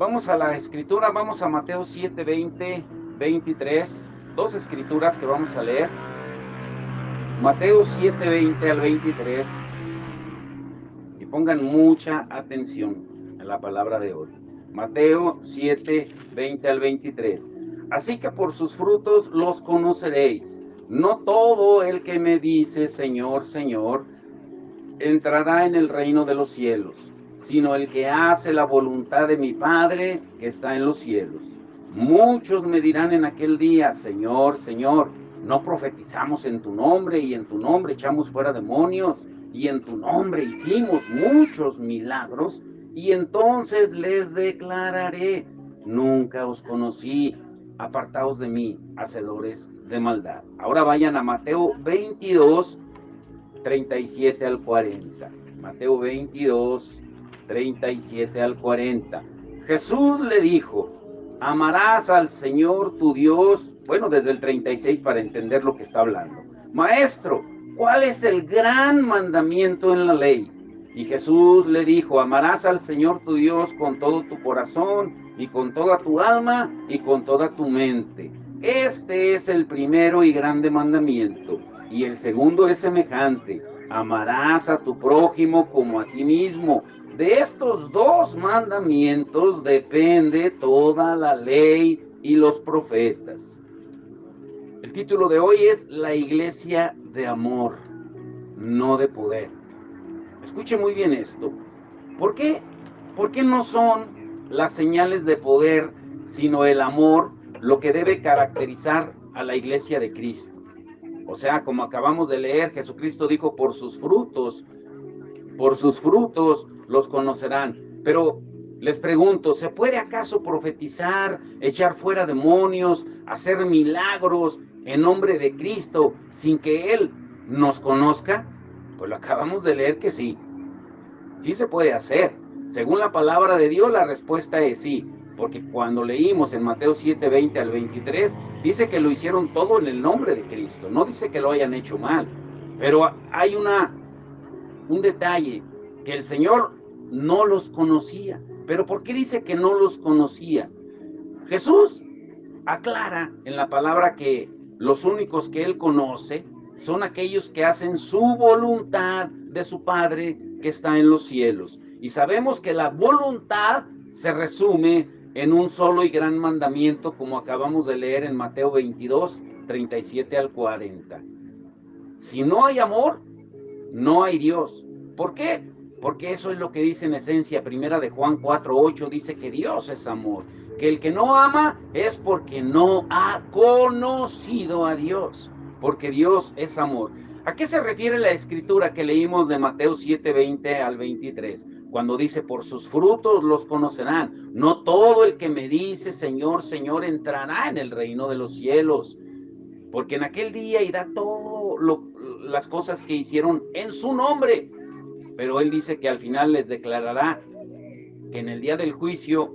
Vamos a la escritura, vamos a Mateo 7, 20, 23. Dos escrituras que vamos a leer. Mateo 7, 20 al 23. Y pongan mucha atención en la palabra de hoy. Mateo 7, 20 al 23. Así que por sus frutos los conoceréis. No todo el que me dice Señor, Señor, entrará en el reino de los cielos, sino el que hace la voluntad de mi Padre que está en los cielos. Muchos me dirán en aquel día, Señor, Señor, ¿no profetizamos en tu nombre y en tu nombre echamos fuera demonios y en tu nombre hicimos muchos milagros? Y entonces les declararé, nunca os conocí, apartaos de mí, hacedores de maldad. Ahora vayan a Mateo 22, 37 al 40. Mateo 22, 37 al 40. Jesús le dijo, amarás al Señor tu Dios, bueno, desde el 36 para entender lo que está hablando. Maestro, ¿cuál es el gran mandamiento en la ley? Y Jesús le dijo, amarás al Señor tu Dios con todo tu corazón y con toda tu alma y con toda tu mente. Este es el primero y grande mandamiento. Y el segundo es semejante, amarás a tu prójimo como a ti mismo. De estos dos mandamientos depende toda la ley y los profetas. El título de hoy es La iglesia de amor, no de poder. Escuche muy bien esto. ¿Por qué? ¿Por qué no son las señales de poder, sino el amor, lo que debe caracterizar a la iglesia de Cristo? O sea, como acabamos de leer, Jesucristo dijo, por sus frutos los conocerán. Pero les pregunto, ¿se puede acaso profetizar, echar fuera demonios, hacer milagros en nombre de Cristo sin que Él nos conozca? Pues lo acabamos de leer que sí. Sí se puede hacer. Según la palabra de Dios, la respuesta es sí. Porque cuando leímos en Mateo 7, 20 al 23, dice que lo hicieron todo en el nombre de Cristo. No dice que lo hayan hecho mal. Pero hay un detalle, que el Señor no los conocía. ¿Pero por qué dice que no los conocía? Jesús aclara en la palabra que los únicos que Él conoce son aquellos que hacen su voluntad de su Padre que está en los cielos. Y sabemos que la voluntad se resume en un solo y gran mandamiento, como acabamos de leer en Mateo 22, 37 al 40. Si no hay amor, no hay Dios. ¿Por qué? Porque eso es lo que dice en esencia, primera de Juan 4:8, dice que Dios es amor, que el que no ama es porque no ha conocido a Dios, porque Dios es amor. ¿A qué se refiere la escritura que leímos de Mateo 7, 20 al 23? Cuando dice, por sus frutos los conocerán. No todo el que me dice, Señor, Señor, entrará en el reino de los cielos, porque en aquel día irá todo las cosas que hicieron en su nombre. Pero Él dice que al final les declarará que en el día del juicio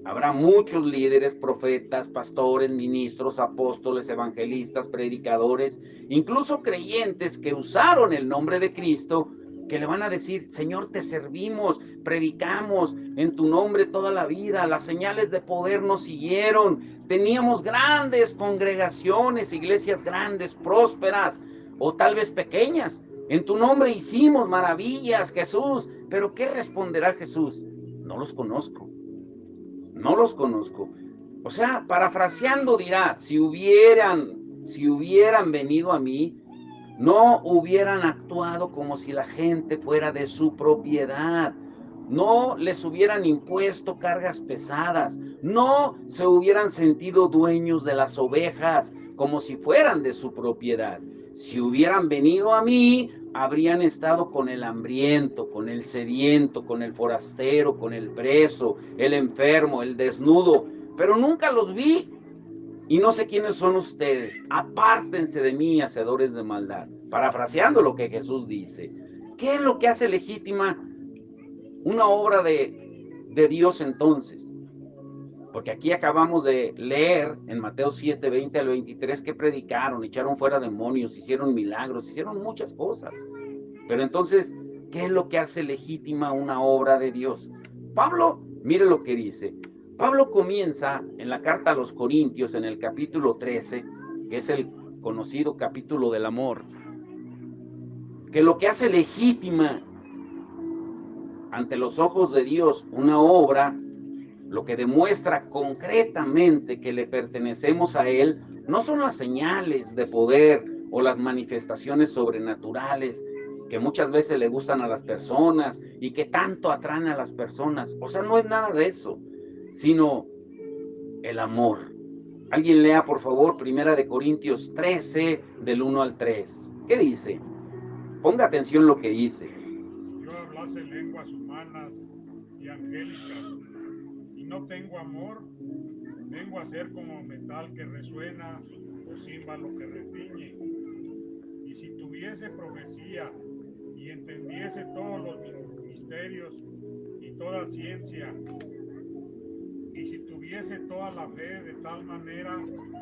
habrá muchos líderes, profetas, pastores, ministros, apóstoles, evangelistas, predicadores, incluso creyentes que usaron el nombre de Cristo, que le van a decir, Señor, te servimos, predicamos en tu nombre toda la vida, las señales de poder nos siguieron, teníamos grandes congregaciones, iglesias grandes, prósperas, o tal vez pequeñas. En tu nombre hicimos maravillas, Jesús. Pero ¿qué responderá Jesús? No los conozco. No los conozco. O sea, parafraseando dirá, si hubieran venido a mí, no hubieran actuado como si la gente fuera de su propiedad. No les hubieran impuesto cargas pesadas. No se hubieran sentido dueños de las ovejas como si fueran de su propiedad. Si hubieran venido a mí, habrían estado con el hambriento, con el sediento, con el forastero, con el preso, el enfermo, el desnudo. Pero nunca los vi. Y no sé quiénes son ustedes. Apártense de mí, hacedores de maldad. Parafraseando lo que Jesús dice. ¿Qué es lo que hace legítima una obra de Dios entonces? Porque aquí acabamos de leer en Mateo 7, 20 al 23 que predicaron, echaron fuera demonios, hicieron milagros, hicieron muchas cosas. Pero entonces, ¿qué es lo que hace legítima una obra de Dios? Pablo Mire lo que dice. Pablo comienza en la carta a los Corintios, en el capítulo 13, que es el conocido capítulo del amor, que lo que hace legítima ante los ojos de Dios una obra, lo que demuestra concretamente que le pertenecemos a Él, no son las señales de poder o las manifestaciones sobrenaturales que muchas veces le gustan a las personas y que tanto atraen a las personas. O sea, no es nada de eso, sino el amor. Alguien lea, por favor, 1 Corintios 13, del 1 al 3. ¿Qué dice? Ponga atención lo que dice. Yo hablase lenguas humanas y angélicas, y no tengo amor, vengo a ser como metal que resuena o címbalo que retiñe. Y si tuviese profecía y entendiese todos los misterios y toda ciencia, y si tuviese toda la fe de tal manera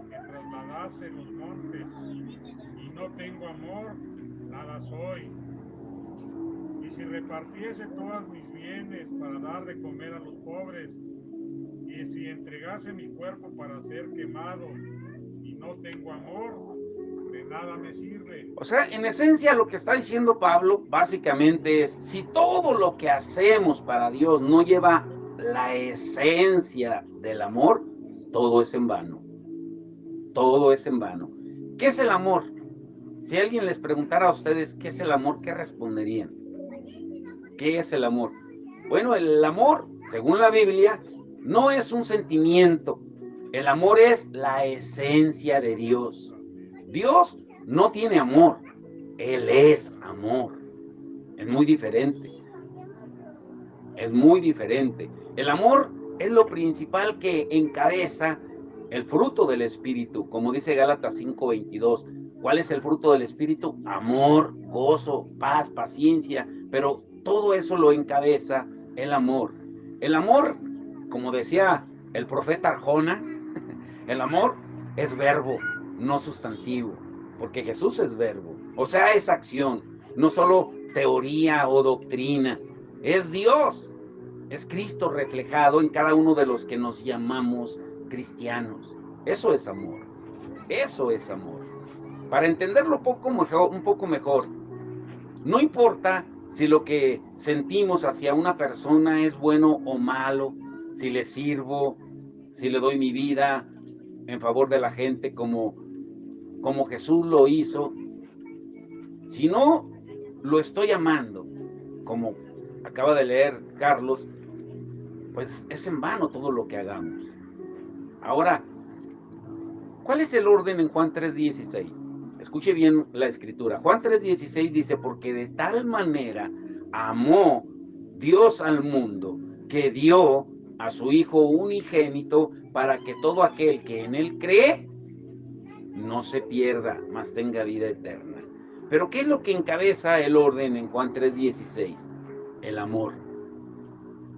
que trasladase los montes, y no tengo amor, nada soy. Y si repartiese todos mis bienes para dar de comer a los pobres, y si entregase mi cuerpo para ser quemado, y no tengo amor, de nada me sirve. O sea, en esencia lo que está diciendo Pablo básicamente es, si todo lo que hacemos para Dios no lleva la esencia del amor, todo es en vano. Todo es en vano. ¿Qué es el amor? Si alguien les preguntara a ustedes qué es el amor, ¿qué responderían? ¿Qué es el amor? Bueno, el amor, según la Biblia, no es un sentimiento. El amor es la esencia de Dios. Dios no tiene amor. Él es amor. Es muy diferente. Es muy diferente. El amor es lo principal que encabeza el fruto del Espíritu, como dice Gálatas 5:22. ¿Cuál es el fruto del Espíritu? Amor, gozo, paz, paciencia, pero todo eso lo encabeza el amor. El amor, como decía el profeta Arjona, el amor es verbo, no sustantivo, porque Jesús es verbo, o sea, es acción, no solo teoría o doctrina, es Dios, es Cristo reflejado en cada uno de los que nos llamamos cristianos. Eso es amor, eso es amor. Para entenderlo un poco mejor, no importa si lo que sentimos hacia una persona es bueno o malo, si le sirvo, si le doy mi vida en favor de la gente como Jesús lo hizo, si no lo estoy amando, como acaba de leer Carlos, pues es en vano todo lo que hagamos. Ahora, ¿cuál es el orden en Juan 3:16? Escuche bien la escritura. Juan 3:16 dice, porque de tal manera amó Dios al mundo, que dio a su Hijo unigénito, para que todo aquel que en él cree no se pierda, mas tenga vida eterna. Pero ¿qué es lo que encabeza el orden en Juan 3:16? El amor.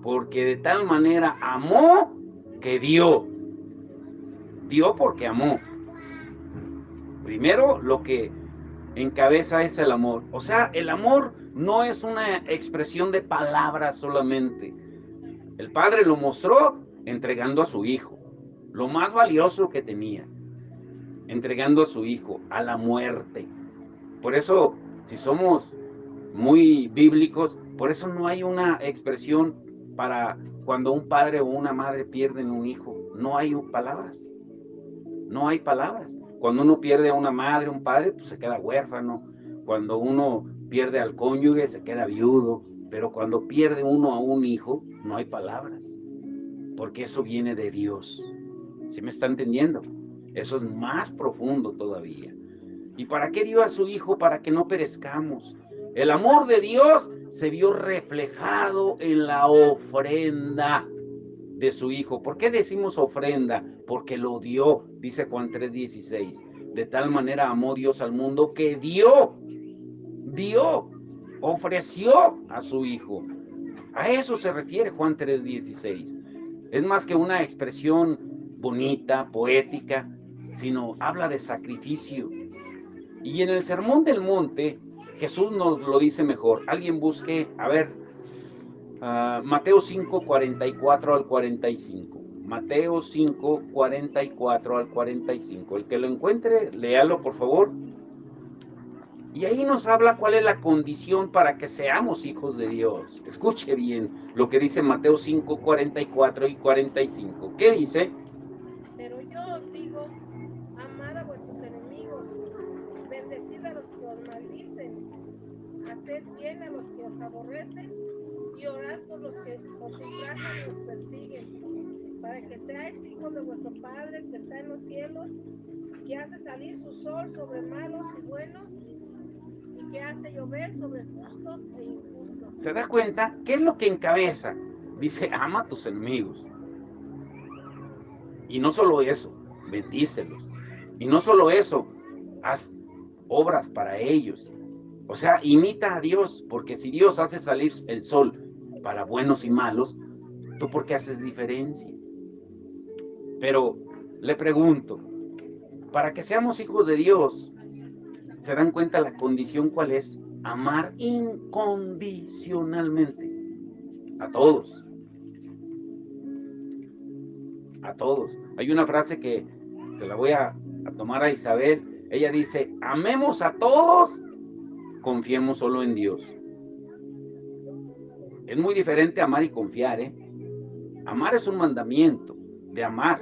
Porque de tal manera amó que dio. Dio porque amó. Primero lo que encabeza es el amor. O sea, el amor no es una expresión de palabras solamente. El Padre lo mostró entregando a su Hijo, lo más valioso que tenía, entregando a su Hijo a la muerte. Por eso, si somos muy bíblicos, por eso no hay una expresión para cuando un padre o una madre pierden un hijo. No hay palabras. No hay palabras. Cuando uno pierde a una madre, un padre, pues se queda huérfano. Cuando uno pierde al cónyuge, se queda viudo. Pero cuando pierde uno a un hijo, no hay palabras. Porque eso viene de Dios. ¿Sí me está entendiendo? Eso es más profundo todavía. ¿Y para qué dio a su Hijo? Para que no perezcamos. El amor de Dios se vio reflejado en la ofrenda de su Hijo. ¿Por qué decimos ofrenda? Porque lo dio, dice Juan 3:16. De tal manera amó Dios al mundo que ofreció a su Hijo. A eso se refiere Juan 3:16. Es más que una expresión bonita, poética, sino habla de sacrificio. Y en el Sermón del Monte, Jesús nos lo dice mejor. Alguien busque, a ver, Mateo 5, 44 al 45. Mateo 5, 44 al 45. El que lo encuentre, léalo por favor. Y ahí nos habla cuál es la condición para que seamos hijos de Dios. Escuche bien lo que dice Mateo 5, 44 y 45. ¿Qué dice? Pero yo os digo, amad a vuestros enemigos, bendecid a los que os maldicen, haced bien a los que os aborrecen, y orad por los que os ultrajan y os persiguen, para que seáis hijos de vuestro Padre que está en los cielos, que hace salir su sol sobre malos y buenos, y que hace llover sobre justos e injustos. ¿Se da cuenta? ¿Qué es lo que encabeza? Dice, ama a tus enemigos. Y no solo eso, bendícelos. Y no solo eso, haz obras para ellos. O sea, imita a Dios, porque si Dios hace salir el sol para buenos y malos, ¿tú por qué haces diferencia? Pero le pregunto, para que seamos hijos de Dios, ¿se dan cuenta la condición cuál es? Amar incondicionalmente a todos. A todos. Hay una frase que se la voy a tomar a Isabel. Ella dice, amemos a todos, confiemos solo en Dios. Es muy diferente amar y confiar, ¿eh? Amar es un mandamiento de amar.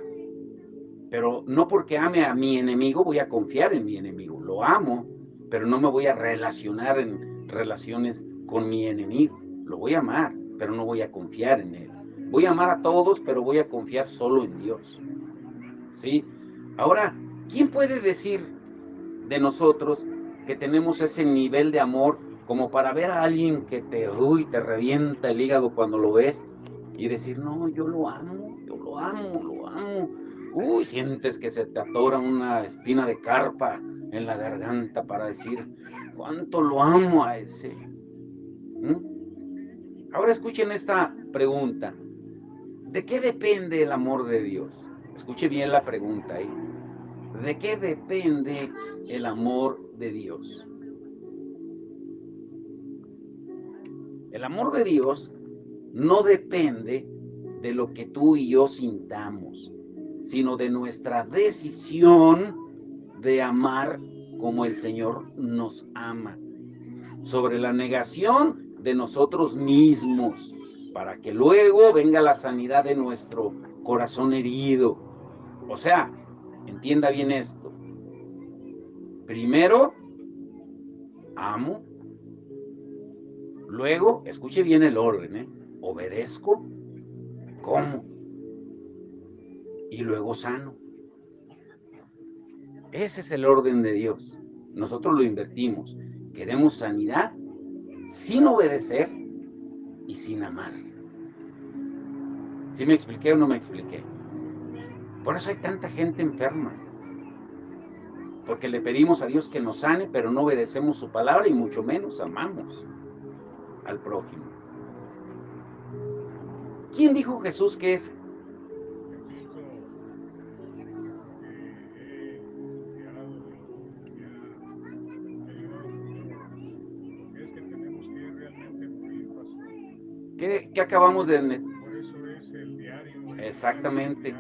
Pero no porque ame a mi enemigo voy a confiar en mi enemigo. Lo amo, pero no me voy a relacionar en relaciones con mi enemigo. Lo voy a amar, pero no voy a confiar en él. Voy a amar a todos, pero voy a confiar solo en Dios. ¿Sí? Ahora, ¿quién puede decir de nosotros que tenemos ese nivel de amor como para ver a alguien que te revienta el hígado cuando lo ves y decir, no, yo lo amo, yo lo amo, lo amo? Sientes que se te atora una espina de carpa en la garganta para decir, cuánto lo amo a ese. Ahora escuchen esta pregunta. ¿De qué depende el amor de Dios? Escuche bien la pregunta ahí. ¿De qué depende el amor de Dios? El amor de Dios no depende de lo que tú y yo sintamos, sino de nuestra decisión de amar como el Señor nos ama, sobre la negación de nosotros mismos, para que luego venga la sanidad de nuestro corazón herido. O sea, entienda bien esto. Primero, amo. Luego, escuche bien el orden, obedezco. ¿Cómo? Y luego sano. Ese es el orden de Dios. Nosotros lo invertimos. Queremos sanidad sin obedecer y sin amar. ¿Sí me expliqué o no me expliqué? Por eso hay tanta gente enferma. Porque le pedimos a Dios que nos sane, pero no obedecemos su palabra y mucho menos amamos al prójimo. ¿Quién dijo Jesús que es? ¿Qué acabamos de...? Por eso es el diario. Exactamente.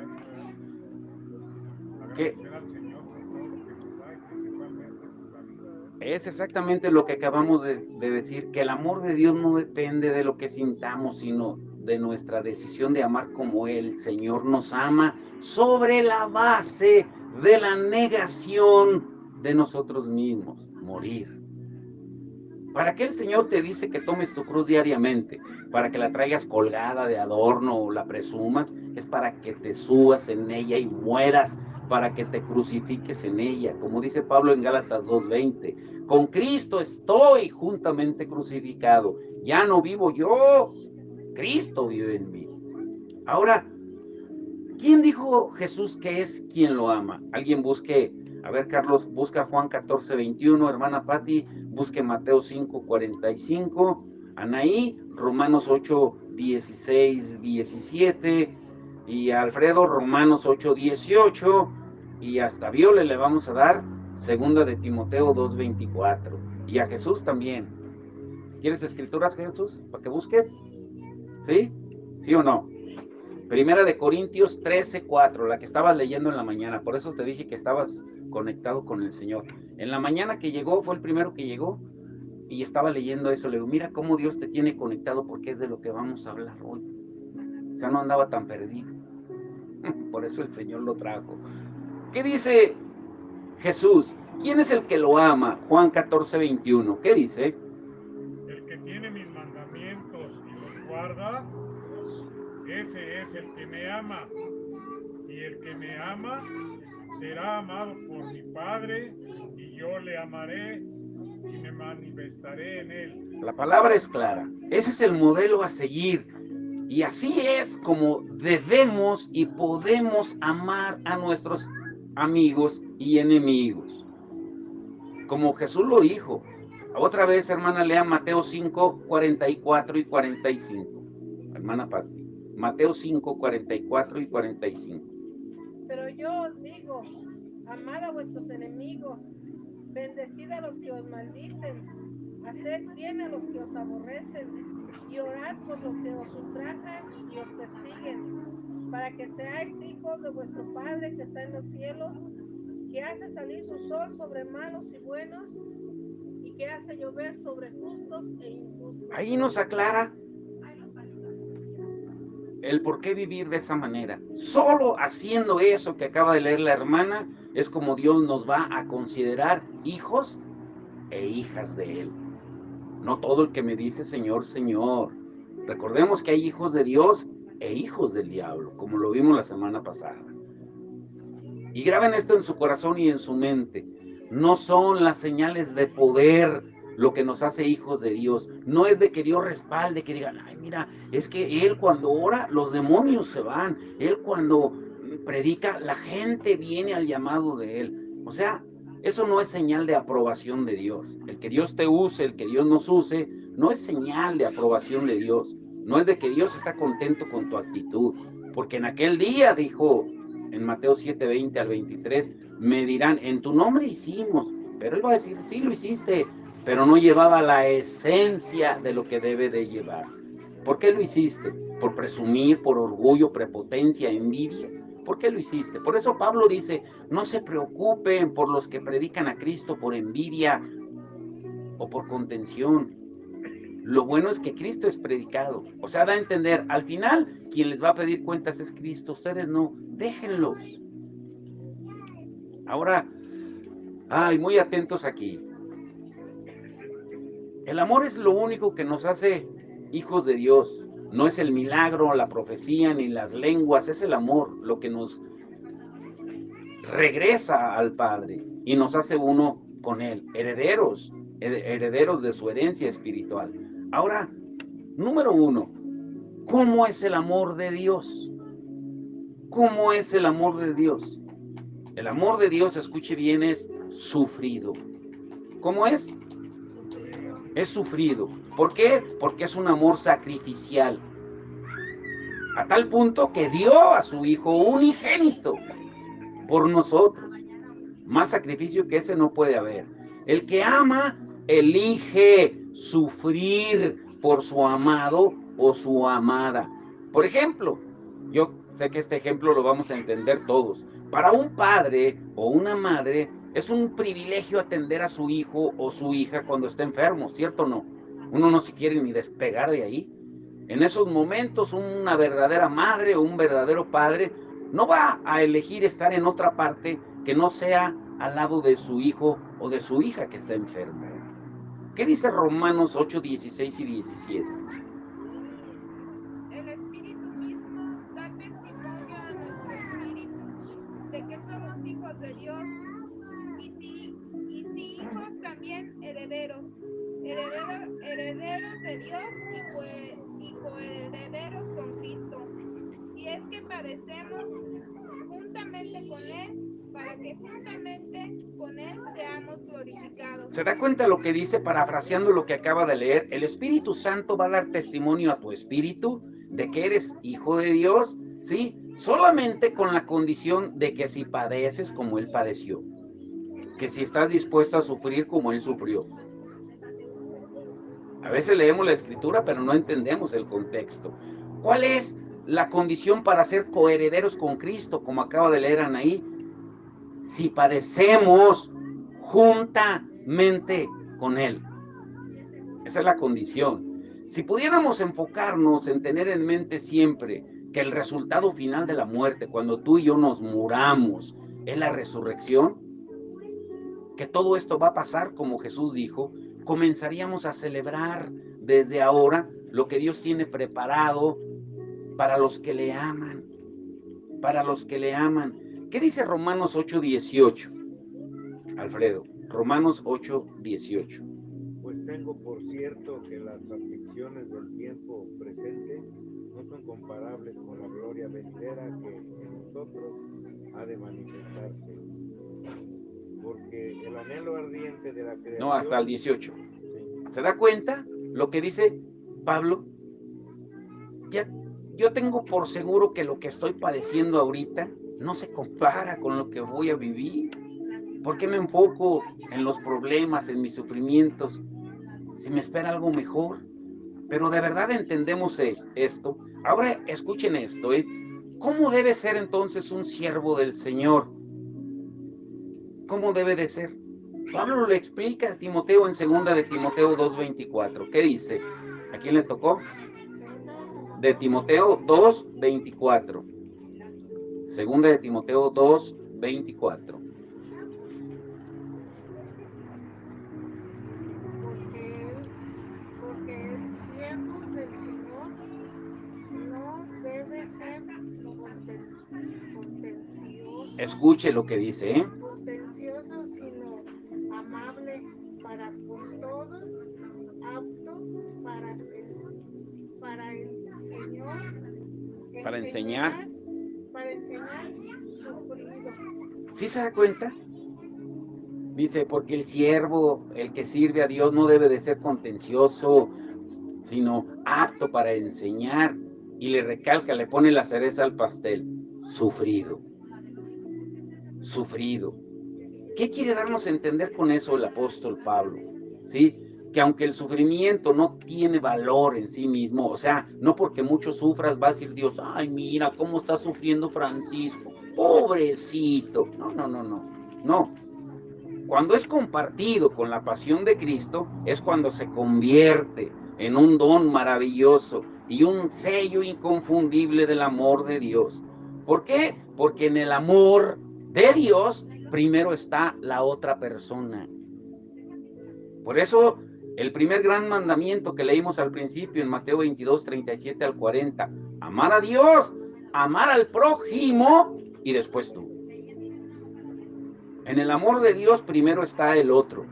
Agradecer al Señor por todo lo que nos da y principalmente por la vida. Es exactamente lo que acabamos de decir, que el amor de Dios no depende de lo que sintamos, sino de nuestra decisión de amar como el Señor nos ama, sobre la base de la negación de nosotros mismos, morir. ¿Para qué el Señor te dice que tomes tu cruz diariamente? ¿Para que la traigas colgada de adorno o la presumas? Es para que te subas en ella y mueras, para que te crucifiques en ella. Como dice Pablo en Gálatas 2:20, con Cristo estoy juntamente crucificado. Ya no vivo yo, Cristo vive en mí. Ahora, ¿quién dijo Jesús que es quien lo ama? Alguien busque, a ver Carlos, busca Juan 14:21, hermana Patti, busque Mateo 5:45, Anaí, Romanos 8:16, 17, y a Alfredo, Romanos 8:18, y hasta Viole le vamos a dar segunda de Timoteo 2:24, y a Jesús también. ¿Quieres escrituras, Jesús, para que busque? ¿Sí? ¿Sí o no? Primera de Corintios 13:4, la que estabas leyendo en la mañana. Por eso te dije que estabas conectado con el Señor. En la mañana que llegó, fue el primero que llegó, y estaba leyendo eso. Le digo, mira cómo Dios te tiene conectado, porque es de lo que vamos a hablar hoy. O sea, no andaba tan perdido. Por eso el Señor lo trajo. ¿Qué dice Jesús? ¿Quién es el que lo ama? Juan 14:21. ¿Qué dice? El que tiene mis mandamientos y los guarda, ese es el que me ama. Y el que me ama será amado por mi Padre, y yo le amaré y me manifestaré en él. La palabra es clara. Ese es el modelo a seguir. Y así es como debemos y podemos amar a nuestros amigos y enemigos. Como Jesús lo dijo. Otra vez, hermana, lea Mateo 5:44 y 45. Hermana Pati. Mateo 5:44 y 45. Pero yo os digo, amad a vuestros enemigos, bendecid a los que os maldicen, haced bien a los que os aborrecen, y orad por los que os ultrajan y os persiguen, para que seáis hijos de vuestro Padre que está en los cielos, que hace salir su sol sobre malos y buenos, y que hace llover sobre justos e injustos. Ahí nos aclara el por qué vivir de esa manera. Solo haciendo eso que acaba de leer la hermana es como Dios nos va a considerar hijos e hijas de Él. No todo el que me dice Señor, Señor. Recordemos que hay hijos de Dios e hijos del diablo, como lo vimos la semana pasada. Y graben esto en su corazón y en su mente. No son las señales de poder lo que nos hace hijos de Dios. No es de que Dios respalde, que digan, ay, mira, es que Él cuando ora, los demonios se van. Él cuando predica, la gente viene al llamado de Él. O sea, eso no es señal de aprobación de Dios. El que Dios te use, el que Dios nos use, no es señal de aprobación de Dios. No es de que Dios está contento con tu actitud. Porque en aquel día, dijo en Mateo 7:20 al 23, me dirán, en tu nombre hicimos. Pero Él va a decir, sí lo hiciste, pero no llevaba la esencia de lo que debe de llevar. ¿Por qué lo hiciste? ¿Por presumir, por orgullo, prepotencia, envidia? ¿Por qué lo hiciste? Por eso Pablo dice, no se preocupen por los que predican a Cristo por envidia o por contención. Lo bueno es que Cristo es predicado. O sea, da a entender, al final, quien les va a pedir cuentas es Cristo. Ustedes no, déjenlos. Ahora, ay, muy atentos aquí. El amor es lo único que nos hace hijos de Dios. No es el milagro, la profecía, ni las lenguas. Es el amor lo que nos regresa al Padre y nos hace uno con Él. Herederos de su herencia espiritual. Ahora, número 1. ¿Cómo es el amor de Dios? ¿Cómo es el amor de Dios? El amor de Dios, escuche bien, es sufrido. ¿Cómo es? Es sufrido. ¿Por qué? Porque es un amor sacrificial. A tal punto que dio a su Hijo unigénito por nosotros. Más sacrificio que ese no puede haber. El que ama, elige sufrir por su amado o su amada. Por ejemplo, yo sé que este ejemplo lo vamos a entender todos. Para un padre o una madre es un privilegio atender a su hijo o su hija cuando está enfermo, ¿cierto o no? Uno no se quiere ni despegar de ahí. En esos momentos una verdadera madre o un verdadero padre no va a elegir estar en otra parte que no sea al lado de su hijo o de su hija que está enferma. ¿Qué dice Romanos 8, 16 y 17? El Espíritu mismo da testimonio a nuestro espíritu de que somos hijos de Dios, y si hijos también herederos de Dios y coherederos con Cristo, si es que padecemos juntamente con Él, para que juntamente con Él seamos glorificados. ¿Se da cuenta lo que dice, parafraseando lo que acaba de leer? El Espíritu Santo va a dar testimonio a tu espíritu de que eres hijo de Dios, ¿sí? Solamente con la condición de que si padeces como Él padeció, que si estás dispuesto a sufrir como Él sufrió. A veces leemos la Escritura, pero no entendemos el contexto. ¿Cuál es la condición para ser coherederos con Cristo? Como acaba de leer Anaí, si padecemos juntamente con Él. Esa es la condición. Si pudiéramos enfocarnos en tener en mente siempre que el resultado final de la muerte, cuando tú y yo nos muramos, es la resurrección, que todo esto va a pasar como Jesús dijo, comenzaríamos a celebrar desde ahora lo que Dios tiene preparado para los que le aman, para los que le aman. ¿Qué dice Romanos 8:18? Alfredo, Romanos 8:18. Pues tengo por cierto que las aflicciones del tiempo presente no son comparables con la gloria venidera que en nosotros ha de manifestarse. Porque el anhelo ardiente de la creación... No, hasta el 18. Sí. ¿Se da cuenta lo que dice Pablo? Ya, yo tengo por seguro que lo que estoy padeciendo ahorita no se compara con lo que voy a vivir. ¿Por qué me enfoco en los problemas, en mis sufrimientos, si me espera algo mejor? Pero de verdad entendemos esto. Ahora escuchen esto, ¿eh? ¿Cómo debe ser entonces un siervo del Señor? ¿Cómo debe de ser? Pablo le explica a Timoteo en 2 de Timoteo 2:24. ¿Qué dice? ¿A quién le tocó? De Timoteo 2:24. 2 de Timoteo 2:24. Porque el siervo del Señor no debe ser contencioso. Escuche lo que dice, ¿eh? Contencioso, sino amable para con todos, apto para enseñar, sufrido. ¿Sí se da cuenta? Dice, porque el siervo, el que sirve a Dios, no debe de ser contencioso, sino apto para enseñar. Y le recalca, le pone la cereza al pastel, sufrido. Sufrido. ¿Qué quiere darnos a entender con eso el apóstol Pablo? ¿Sí? Que aunque el sufrimiento no tiene valor en sí mismo, o sea, no porque mucho sufras va a decir Dios, ay, mira cómo está sufriendo Francisco, pobrecito. No. Cuando es compartido con la pasión de Cristo, es cuando se convierte en un don maravilloso y un sello inconfundible del amor de Dios. ¿Por qué? Porque en el amor de Dios primero está la otra persona. Por eso, el primer gran mandamiento que leímos al principio en Mateo 22:37 al 40, amar a Dios, amar al prójimo y después tú. En el amor de Dios primero está el otro.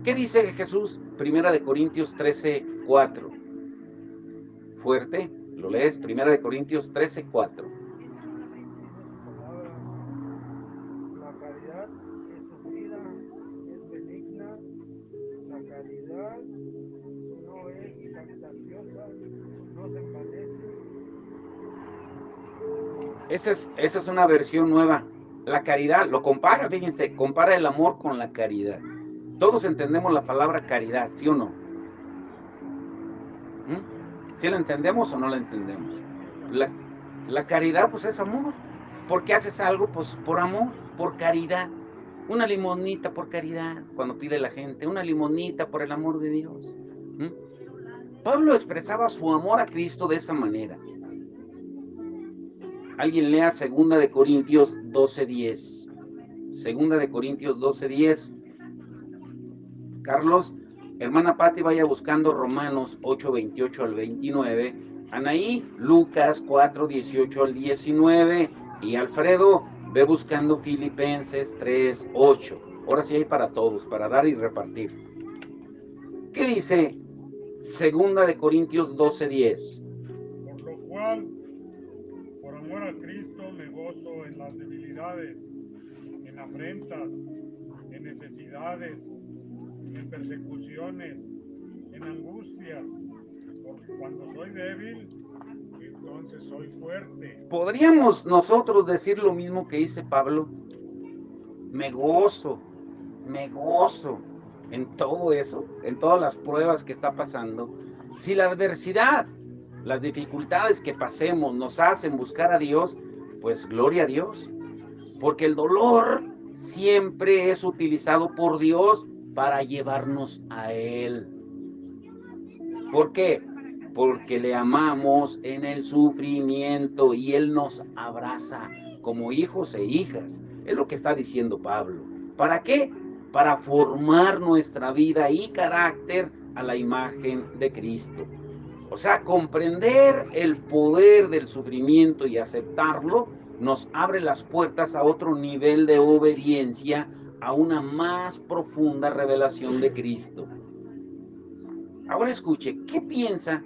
¿Qué dice Jesús? 1 Corintios 13:4. Fuerte, ¿lo lees? 1 Corintios 13:4. La caridad es sufrida, es benigna, la caridad no es jactanciosa, no se envanece. Esa es una versión nueva. La caridad, lo compara, fíjense, compara el amor con la caridad. Todos entendemos la palabra caridad, ¿sí o no? ¿Sí la entendemos o no la entendemos? La caridad, pues es amor. ¿Por qué haces algo? Pues por amor, por caridad. Una limonita por caridad, cuando pide la gente, una limonita por el amor de Dios. Pablo expresaba su amor a Cristo de esa manera. Alguien lea 2 de Corintios 12:10. 2 de Corintios 12:10. Carlos, hermana Pati, vaya buscando Romanos 8:28 al 29. Anaí, Lucas 4:18 al 19. Y Alfredo, ve buscando Filipenses 3:8. Ahora sí hay para todos, para dar y repartir. ¿Qué dice 2 de Corintios 12:10? Por lo cual, por amor a Cristo, me gozo en las debilidades, en afrentas, en necesidades, en persecuciones, en angustias, porque cuando soy débil, entonces soy fuerte. ¿Podríamos nosotros decir lo mismo que dice Pablo? Me gozo en todo eso, en todas las pruebas que está pasando. Si la adversidad las dificultades que pasemos nos hacen buscar a Dios, pues gloria a Dios. Porque el dolor siempre es utilizado por Dios para llevarnos a Él. ¿Por qué? Porque le amamos en el sufrimiento y Él nos abraza como hijos e hijas. Es lo que está diciendo Pablo. ¿Para qué? Para formar nuestra vida y carácter a la imagen de Cristo. O sea, comprender el poder del sufrimiento y aceptarlo nos abre las puertas a otro nivel de obediencia, a una más profunda revelación de Cristo. Ahora escuche, ¿qué piensa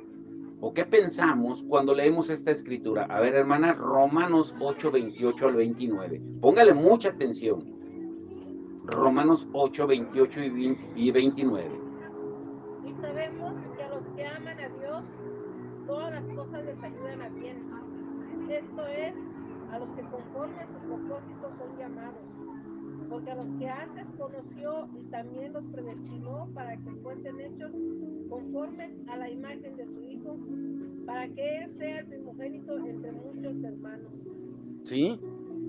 o qué pensamos cuando leemos esta escritura? A ver, hermana, Romanos 8, 28 al 29. Póngale mucha atención. Romanos 8, 28 y 29. Y sabemos que a los que aman a Dios, todas las cosas les ayudan a bien. Esto es, a los que conforme a su propósito son llamados. Porque a los que antes conoció y también los predestinó para que fuesen hechos conformes a la imagen de su Hijo, para que Él sea el primogénito entre muchos hermanos. ¿Sí?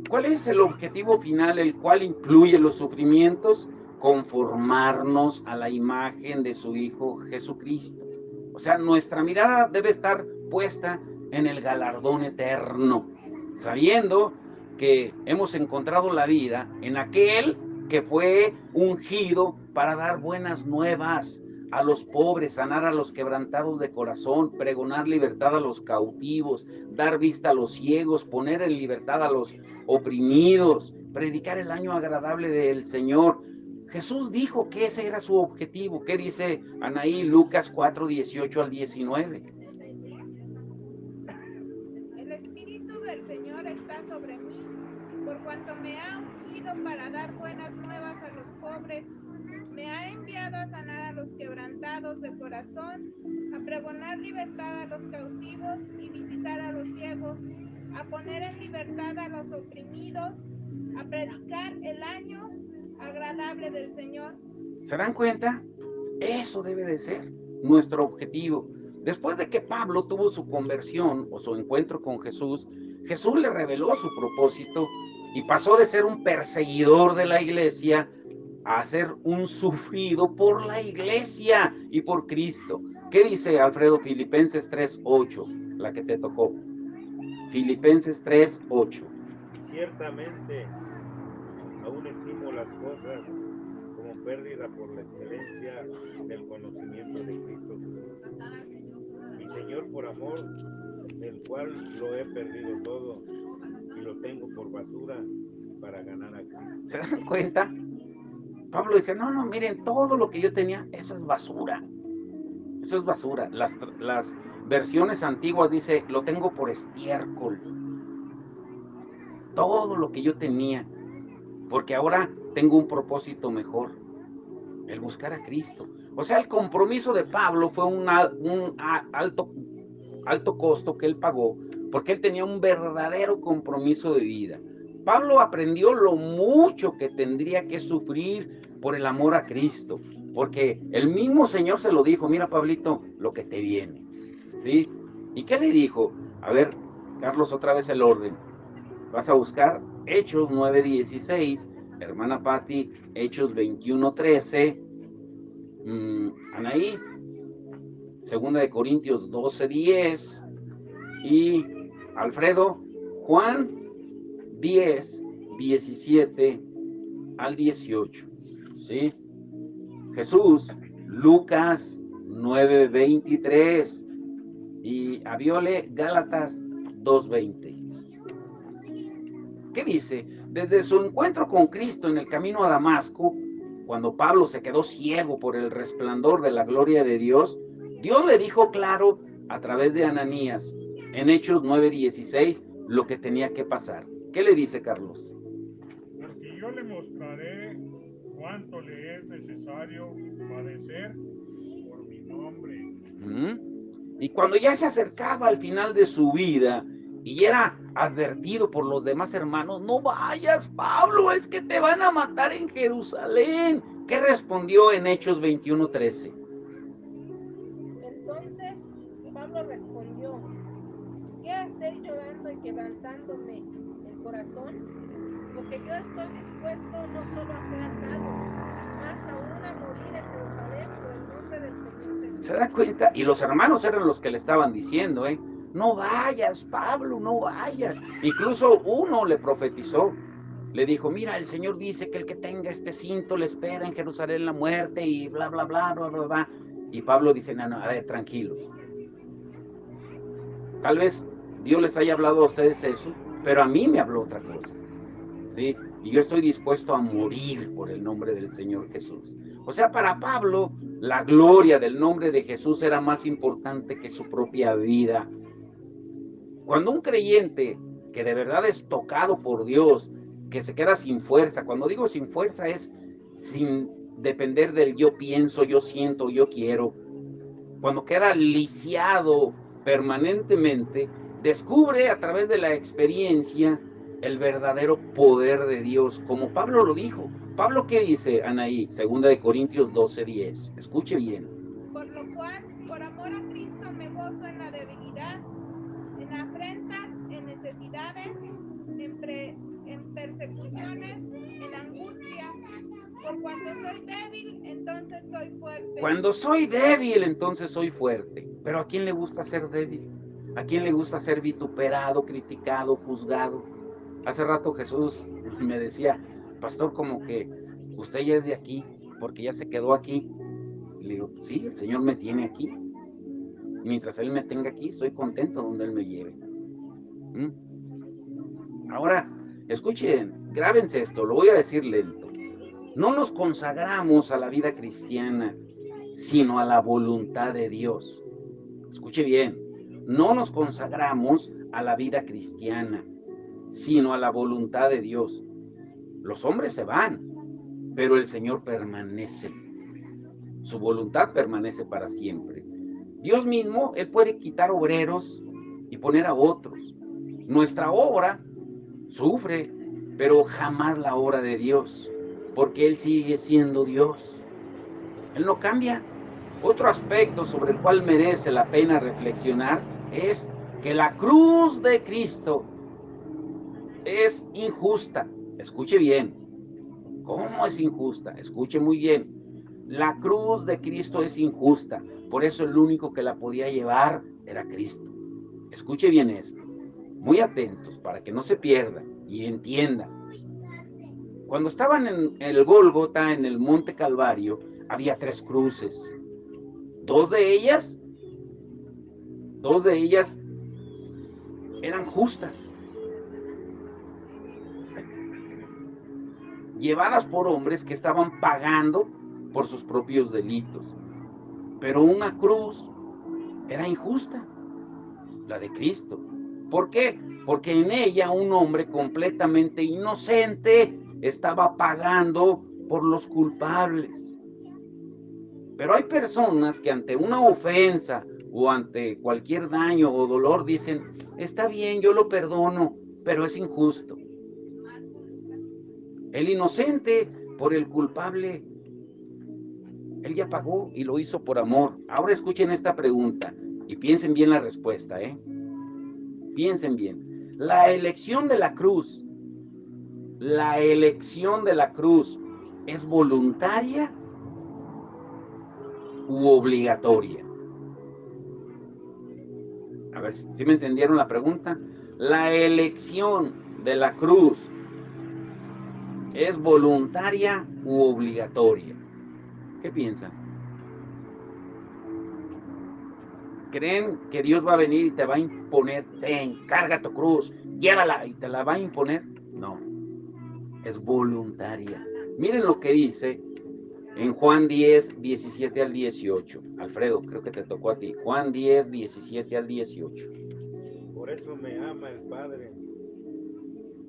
¿Cuál es el objetivo final, el cual incluye los sufrimientos? Conformarnos a la imagen de su Hijo Jesucristo. O sea, nuestra mirada debe estar puesta en el galardón eterno, sabiendo que hemos encontrado la vida en aquel que fue ungido para dar buenas nuevas a los pobres, sanar a los quebrantados de corazón, pregonar libertad a los cautivos, dar vista a los ciegos, poner en libertad a los oprimidos, predicar el año agradable del Señor. Jesús dijo que ese era su objetivo. ¿Qué dice Anaí? Lucas 4, 18 al 19. El Espíritu del Señor está sobre mí, por cuanto me ha ungido para dar buenas nuevas a los pobres. Me ha enviado a sanar a los quebrantados de corazón, a pregonar libertad a los cautivos y visitar a los ciegos, a poner en libertad a los oprimidos, a predicar el año agradable del Señor. ¿Se dan cuenta? Eso debe de ser nuestro objetivo. Después de que Pablo tuvo su conversión o su encuentro con Jesús, Jesús le reveló su propósito y pasó de ser un perseguidor de la iglesia a ser un sufrido por la iglesia y por Cristo. ¿Qué dice Alfredo? Filipenses 3:8, la que te tocó. Filipenses 3:8. Ciertamente, aún estimo las cosas como pérdida por la excelencia del conocimiento de Cristo Jesús, mi Señor, por amor del cual lo he perdido todo y lo tengo por basura para ganar a Cristo. ¿Se dan cuenta? Pablo dice, no, miren, todo lo que yo tenía, eso es basura. Eso es basura. Las versiones antiguas dice, lo tengo por estiércol. Todo lo que yo tenía. Porque ahora tengo un propósito mejor. El buscar a Cristo. O sea, el compromiso de Pablo fue un alto costo que él pagó. Porque él tenía un verdadero compromiso de vida. Pablo aprendió lo mucho que tendría que sufrir por el amor a Cristo, porque el mismo Señor se lo dijo, mira Pablito, lo que te viene, ¿sí? ¿Y qué le dijo? A ver, Carlos, otra vez el orden. Vas a buscar Hechos 9:16, hermana Patti, Hechos 21:13, Anaí, 2 de Corintios 12:10 y Alfredo, Juan 10, 17 al 18, ¿sí? Jesús, Lucas 9:23 y Abiole, Gálatas 2:20. ¿Qué dice? Desde su encuentro con Cristo en el camino a Damasco, cuando Pablo se quedó ciego por el resplandor de la gloria de Dios, Dios le dijo claro a través de Ananías en Hechos 9:16 lo que tenía que pasar. ¿Qué le dice Carlos? Porque yo le mostraré cuánto le es necesario padecer por mi nombre. Y cuando ya se acercaba al final de su vida y era advertido por los demás hermanos, no vayas, Pablo, es que te van a matar en Jerusalén. ¿Qué respondió en Hechos 21:13? Entonces Pablo respondió, esté llorando y quebrantándome el corazón, porque yo estoy dispuesto no solo a ser atado, más aún a morir en Jerusalén por el nombre del Señor Jesús. ¿Se da cuenta? Y los hermanos eran los que le estaban diciendo, no vayas, Pablo, no vayas. Incluso uno le profetizó. Le dijo, mira, el Señor dice que el que tenga este cinto le espera en Jerusalén la muerte y bla, bla, bla, bla, bla, bla. Y Pablo dice, no, a ver, tranquilos. Tal vez Dios les haya hablado a ustedes eso, pero a mí me habló otra cosa, ¿sí? Y yo estoy dispuesto a morir por el nombre del Señor Jesús. O sea, para Pablo, la gloria del nombre de Jesús era más importante que su propia vida. Cuando un creyente que de verdad es tocado por Dios, que se queda sin fuerza, cuando digo sin fuerza es sin depender del yo pienso, yo siento, yo quiero, cuando queda lisiado permanentemente, descubre a través de la experiencia el verdadero poder de Dios, como Pablo lo dijo. Pablo, ¿qué dice, Anaí? 2 Corintios 12:10. Escuche bien. Por lo cual, por amor a Cristo, me gozo en la debilidad, en afrentas, en necesidades, en persecuciones, en angustia. Por cuanto soy débil, entonces soy fuerte. Cuando soy débil, entonces soy fuerte. Pero ¿a quién le gusta ser débil? ¿A quién le gusta ser vituperado, criticado, juzgado? Hace rato Jesús me decía, pastor, como que usted ya es de aquí, porque ya se quedó aquí. Y le digo, sí, el Señor me tiene aquí. Mientras Él me tenga aquí, estoy contento donde Él me lleve. Ahora, escuchen, grábense esto, lo voy a decir lento. No nos consagramos a la vida cristiana, sino a la voluntad de Dios. Escuche bien, no nos consagramos a la vida cristiana, sino a la voluntad de Dios. Los hombres se van, pero el Señor permanece. Su voluntad permanece para siempre. Dios mismo, Él puede quitar obreros y poner a otros. Nuestra obra sufre, pero jamás la obra de Dios, porque Él sigue siendo Dios. Él no cambia. Otro aspecto sobre el cual merece la pena reflexionar es que la cruz de Cristo es injusta. Escuche bien. ¿Cómo es injusta? Escuche muy bien. La cruz de Cristo es injusta. Por eso el único que la podía llevar era Cristo. Escuche bien esto. Muy atentos para que no se pierdan y entiendan. Cuando estaban en el Gólgota, en el Monte Calvario, había 3 cruces. Dos de ellas eran justas, llevadas por hombres que estaban pagando por sus propios delitos. Pero una cruz era injusta, la de Cristo. ¿Por qué? Porque en ella un hombre completamente inocente estaba pagando por los culpables. Pero hay personas que ante una ofensa o ante cualquier daño o dolor dicen, está bien, yo lo perdono, pero es injusto. El inocente por el culpable, él ya pagó y lo hizo por amor. Ahora escuchen esta pregunta y piensen bien la respuesta, Piensen bien. La elección de la cruz, ¿es voluntaria u obligatoria? A ver si me entendieron la pregunta. La elección de la cruz, ¿es voluntaria u obligatoria? ¿Qué piensan? ¿Creen que Dios va a venir y te va a imponer, carga tu cruz, llévala y te la va a imponer? No, es voluntaria. Miren lo que dice en Juan 10, 17 al 18. Alfredo, creo que te tocó a ti. Juan 10, 17 al 18. Por eso me ama el Padre,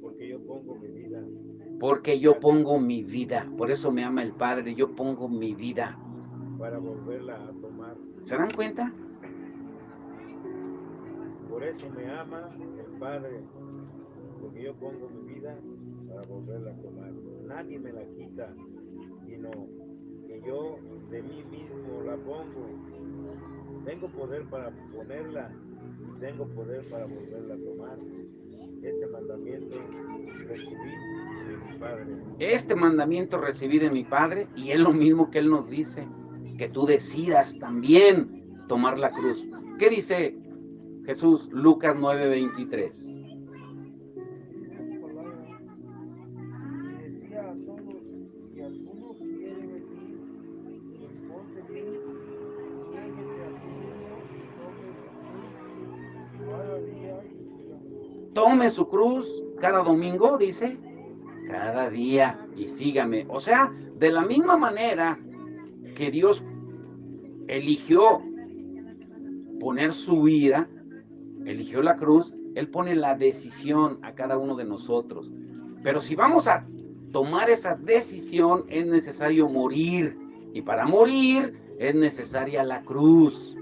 porque yo pongo mi vida. Porque yo pongo mi vida. Por eso me ama el Padre, yo pongo mi vida. Para volverla a tomar. ¿Se dan cuenta? Por eso me ama el Padre, porque yo pongo mi vida para volverla a tomar. Nadie me la quita, sino que yo de mí mismo la pongo. Tengo poder para ponerla y tengo poder para volverla a tomar. Este mandamiento recibí de mi Padre. Este mandamiento recibí de mi Padre, y es lo mismo que Él nos dice, que tú decidas también tomar la cruz. ¿Qué dice Jesús? Lucas 9:23. Y decía a todos, si alguno quiere venir en pos de mí, niéguese a sí mismo, tome su cruz cada día y sígame. Tome su cruz cada domingo, dice, cada día y sígame. O sea, de la misma manera que Dios eligió poner su vida, eligió la cruz, Él pone la decisión a cada uno de nosotros. Pero si vamos a tomar esa decisión, es necesario morir. Y para morir es necesaria la cruz.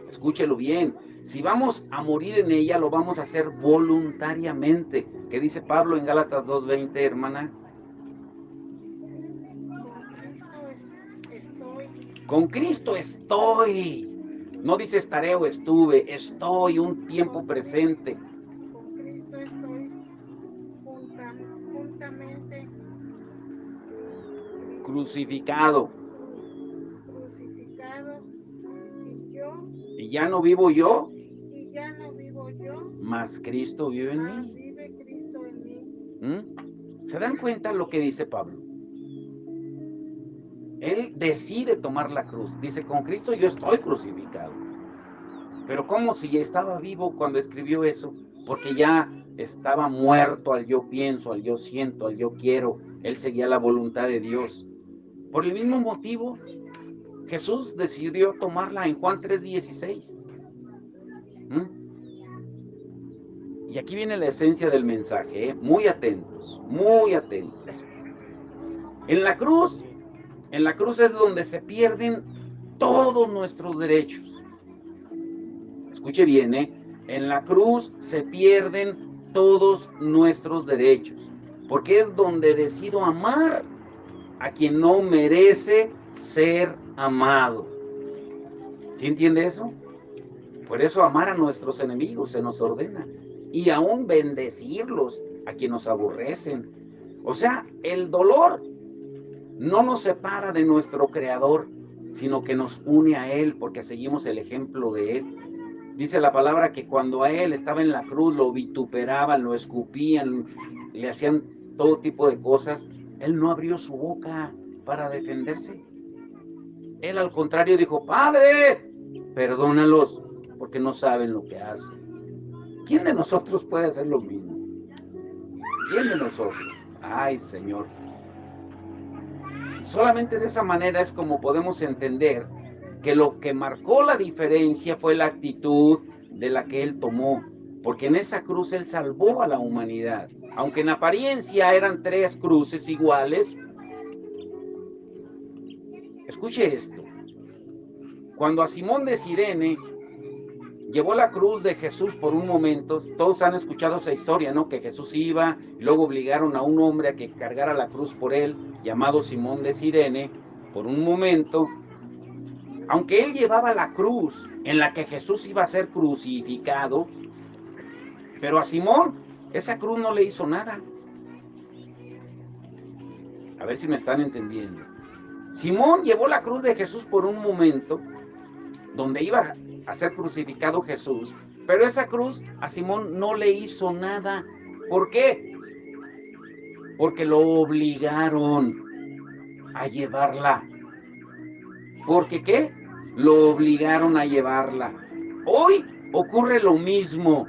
Escúchelo bien. Si vamos a morir en ella, lo vamos a hacer voluntariamente. ¿Qué dice Pablo en Gálatas 2:20, hermana? Con Cristo estoy. No dice estaré o estuve, estoy un tiempo presente. Con Cristo estoy juntamente Crucificado. crucificado, Y ya no vivo yo, mas Cristo vive en mí. vive Cristo en mí. ¿Se dan cuenta lo que dice Pablo? Él decide tomar la cruz. Dice, con Cristo yo estoy crucificado. Pero ¿cómo si ya estaba vivo cuando escribió eso? Porque ya estaba muerto al yo pienso, al yo siento, al yo quiero. Él seguía la voluntad de Dios. Por el mismo motivo, Jesús decidió tomarla en Juan 3:16. Y aquí viene la esencia del mensaje, ¿eh? Muy atentos, muy atentos. En la cruz es donde se pierden todos nuestros derechos. Escuche bien, ¿eh? En la cruz se pierden todos nuestros derechos, porque es donde decido amar a quien no merece ser amado. ¿Sí entiende eso? Por eso amar a nuestros enemigos se nos ordena, y aún bendecirlos a quienes nos aborrecen. O sea, el dolor no nos separa de nuestro Creador, sino que nos une a Él porque seguimos el ejemplo de Él. Dice la palabra que cuando a Él estaba en la cruz lo vituperaban, lo escupían, le hacían todo tipo de cosas. Él no abrió su boca para defenderse. Él al contrario dijo, Padre, perdónalos porque no saben lo que hacen. ¿Quién de nosotros puede hacer lo mismo? ¿Quién de nosotros? Ay, Señor. Solamente de esa manera es como podemos entender que lo que marcó la diferencia fue la actitud de la que Él tomó, porque en esa cruz Él salvó a la humanidad. Aunque en apariencia eran 3 cruces iguales, escuche esto. Cuando a Simón de Cirene llevó la cruz de Jesús por un momento, todos han escuchado esa historia, ¿no? Que Jesús iba y luego obligaron a un hombre a que cargara la cruz por él, llamado Simón de Cirene, por un momento. Aunque él llevaba la cruz en la que Jesús iba a ser crucificado, pero a Simón esa cruz no le hizo nada. A ver si me están entendiendo. Simón llevó la cruz de Jesús por un momento, donde iba a ser crucificado Jesús, pero esa cruz a Simón no le hizo nada. ¿Por qué? Porque lo obligaron a llevarla. ¿Por qué? Lo obligaron a llevarla. Hoy ocurre lo mismo.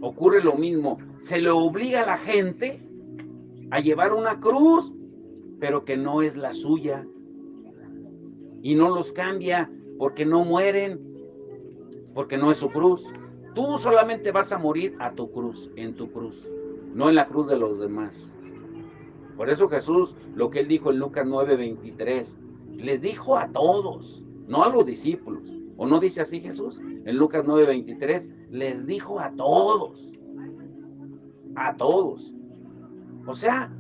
Ocurre lo mismo. Se le obliga a la gente a llevar una cruz, pero que no es la suya. Y no los cambia porque no mueren, porque no es su cruz. Tú solamente vas a morir a tu cruz, en tu cruz, no en la cruz de los demás. Por eso Jesús, lo que Él dijo en Lucas 9:23, les dijo a todos, no a los discípulos. ¿O no dice así Jesús? En Lucas 9:23, les dijo a todos. A todos. O sea,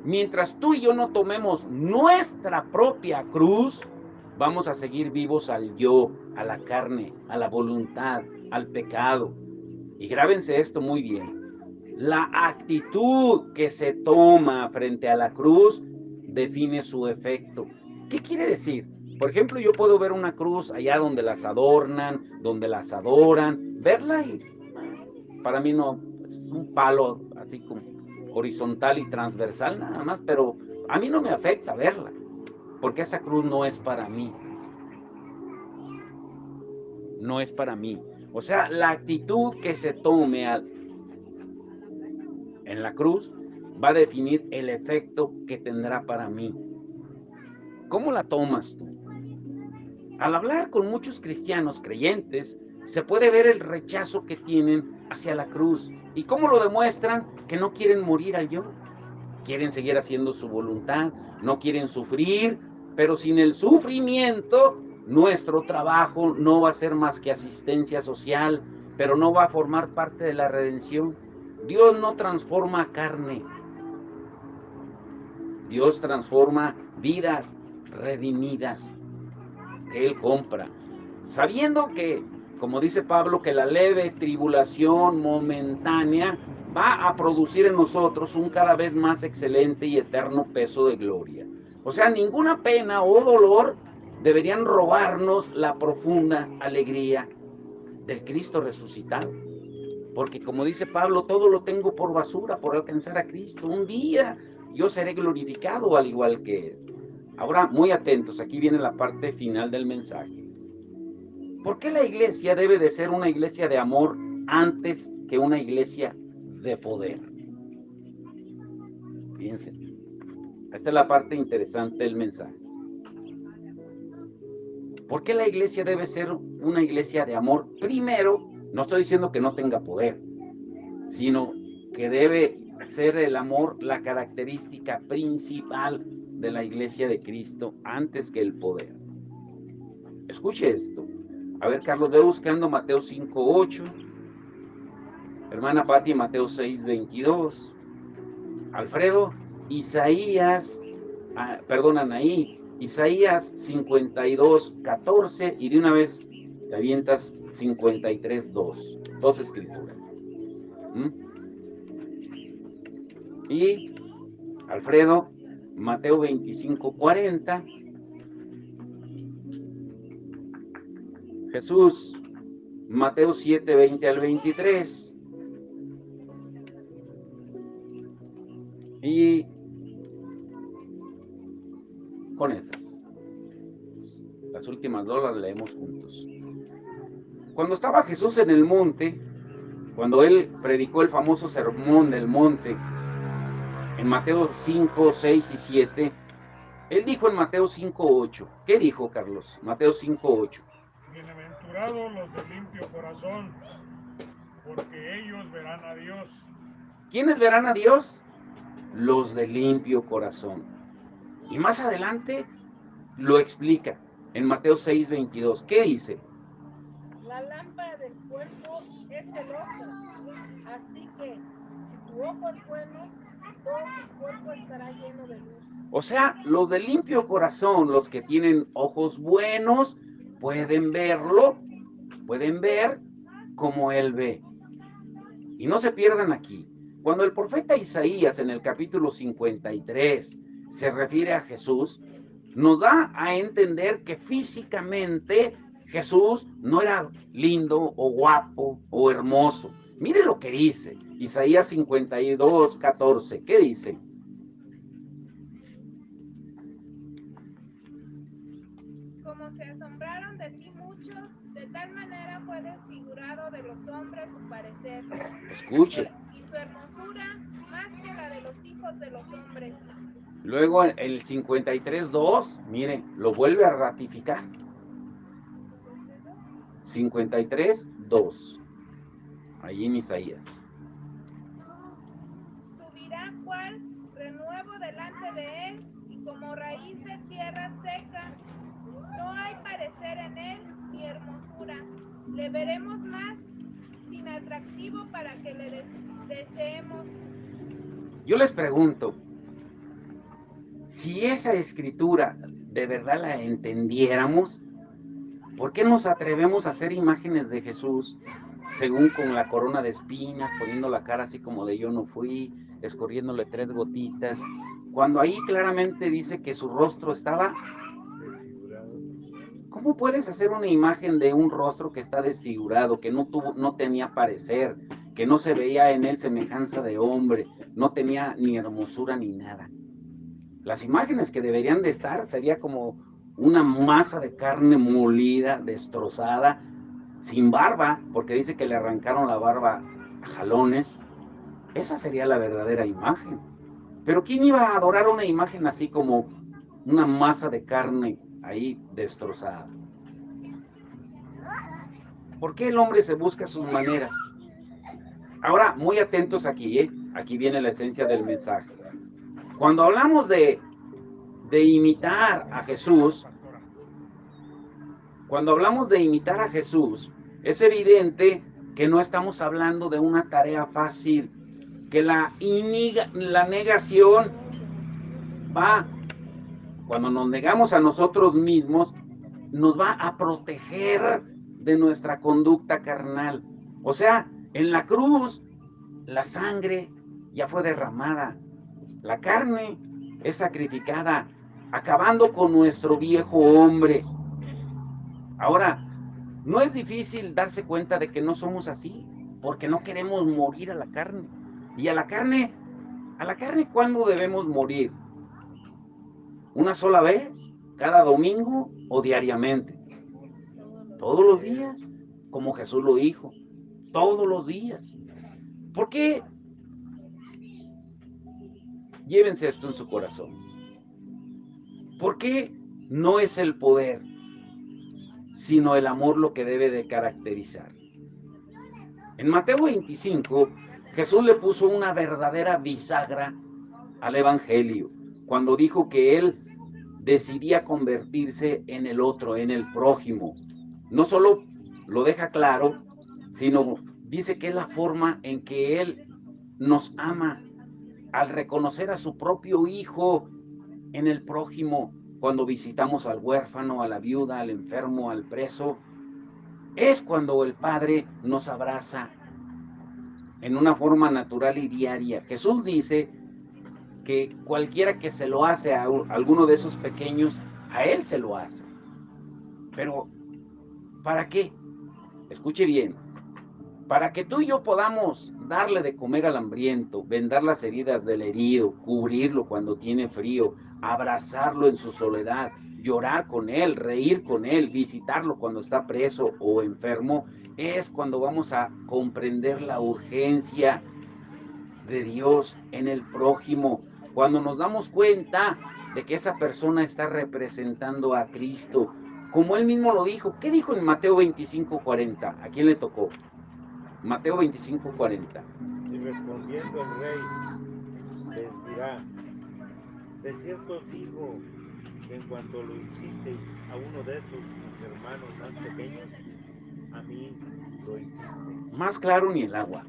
mientras tú y yo no tomemos nuestra propia cruz, vamos a seguir vivos al yo, a la carne, a la voluntad, al pecado. Y grábense esto muy bien. La actitud que se toma frente a la cruz define su efecto. ¿Qué quiere decir? Por ejemplo, yo puedo ver una cruz allá donde las adornan, donde las adoran, verla y para mí no, es un palo así como horizontal y transversal nada más, pero a mí no me afecta verla, porque esa cruz no es para mí. No es para mí. O sea, la actitud que se tome en la cruz va a definir el efecto que tendrá para mí. ¿Cómo la tomas tú? Al hablar con muchos cristianos creyentes, se puede ver el rechazo que tienen hacia la cruz. ¿Y cómo lo demuestran? Que no quieren morir al yo. Quieren seguir haciendo su voluntad, no quieren sufrir, pero sin el sufrimiento, nuestro trabajo no va a ser más que asistencia social, pero no va a formar parte de la redención. Dios no transforma carne, Dios transforma vidas redimidas que Él compra, sabiendo que, como dice Pablo, que la leve tribulación momentánea va a producir en nosotros un cada vez más excelente y eterno peso de gloria. O sea, ninguna pena o dolor deberían robarnos la profunda alegría del Cristo resucitado. Porque como dice Pablo, todo lo tengo por basura por alcanzar a Cristo. Un día yo seré glorificado al igual que Él. Ahora, muy atentos, aquí viene la parte final del mensaje. ¿Por qué la iglesia debe de ser una iglesia de amor antes que una iglesia de poder? Fíjense, esta es la parte interesante del mensaje. ¿Por qué la iglesia debe ser una iglesia de amor? Primero, no estoy diciendo que no tenga poder, sino que debe ser el amor la característica principal de la iglesia de Cristo antes que el poder. Escuche esto. A ver, Carlos, ve buscando Mateo 5:8. Hermana Pati, Mateo 6:22. Alfredo, Isaías, Anaí, Isaías 52:14 y de una vez te avientas 53:2. Dos escrituras. Y Alfredo, Mateo 25:40. Jesús, Mateo 7:20 al 23. Y con estas, las últimas dos las leemos juntos. Cuando estaba Jesús en el monte, cuando él predicó el famoso sermón del monte, en Mateo 5, 6 y 7, él dijo en Mateo 5:8. ¿Qué dijo, Carlos? Mateo 5:8. Bienaventurados los de limpio corazón, porque ellos verán a Dios. ¿Quiénes verán a Dios? Los de limpio corazón. Y más adelante lo explica en Mateo 6:22. ¿Qué dice? La lámpara del cuerpo es el ojo, así que si tu ojo es bueno, todo tu cuerpo estará lleno de luz. O sea, los de limpio corazón, los que tienen ojos buenos, pueden verlo, pueden ver como Él ve. Y no se pierdan aquí. Cuando el profeta Isaías en el capítulo 53 se refiere a Jesús, nos da a entender que físicamente Jesús no era lindo o guapo o hermoso. Mire lo que dice Isaías 52:14. ¿Qué dice? Como se asombraron de ti muchos, de tal manera fue desfigurado de los hombres su parecer. Escuche. Y su hermosura más que la de los hijos de los hombres. Luego el 53:2, mire, lo vuelve a ratificar. 53:2, ahí en Isaías. Subirá cual renuevo delante de él, y como raíz de tierra seca, no hay parecer en él ni hermosura. Le veremos más sin atractivo para que le deseemos. Yo les pregunto, si esa escritura de verdad la entendiéramos, ¿Por qué nos atrevemos a hacer imágenes de Jesús, según con la corona de espinas, poniendo la cara así como de yo no fui, escurriéndole 3 gotitas, cuando ahí claramente dice que su rostro estaba desfigurado? ¿Cómo puedes hacer una imagen de un rostro que está desfigurado, que no tenía parecer, que no se veía en él semejanza de hombre, no tenía ni hermosura ni nada? Las imágenes que deberían de estar sería como una masa de carne molida, destrozada, sin barba, porque dice que le arrancaron la barba a jalones. Esa sería la verdadera imagen. Pero ¿quién iba a adorar una imagen así como una masa de carne ahí destrozada? ¿Por qué el hombre se busca sus maneras? Ahora, muy atentos aquí, ¿eh? Aquí viene la esencia del mensaje. Cuando hablamos de imitar a Jesús, es evidente que no estamos hablando de una tarea fácil, que la negación va, cuando nos negamos a nosotros mismos, nos va a proteger de nuestra conducta carnal. O sea, en la cruz, la sangre ya fue derramada, la carne es sacrificada, acabando con nuestro viejo hombre. Ahora, no es difícil darse cuenta de que no somos así, porque no queremos morir a la carne. Y a la carne, ¿cuándo debemos morir? ¿Una sola vez? ¿Cada domingo o diariamente? Todos los días, como Jesús lo dijo, todos los días. ¿Por qué? Llévense esto en su corazón. ¿Por qué no es el poder, sino el amor lo que debe de caracterizar? En Mateo 25, Jesús le puso una verdadera bisagra al Evangelio, cuando dijo que Él decidía convertirse en el otro, en el prójimo. No solo lo deja claro, sino dice que es la forma en que Él nos ama, al reconocer a su propio Hijo en el prójimo, cuando visitamos al huérfano, a la viuda, al enfermo, al preso. Es cuando el Padre nos abraza en una forma natural y diaria. Jesús dice que cualquiera que se lo hace a alguno de esos pequeños, a Él se lo hace. Pero, ¿para qué? Escuche bien. Para que tú y yo podamos darle de comer al hambriento, vendar las heridas del herido, cubrirlo cuando tiene frío, abrazarlo en su soledad, llorar con él, reír con él, visitarlo cuando está preso o enfermo, es cuando vamos a comprender la urgencia de Dios en el prójimo, cuando nos damos cuenta de que esa persona está representando a Cristo, como él mismo lo dijo. ¿Qué dijo en Mateo 25:40? ¿A quién le tocó? Mateo 25:40. Y respondiendo el rey, les dirá: de cierto os digo que en cuanto lo hicisteis a uno de estos mis hermanos más pequeños, a mí lo hiciste. Más claro ni el agua.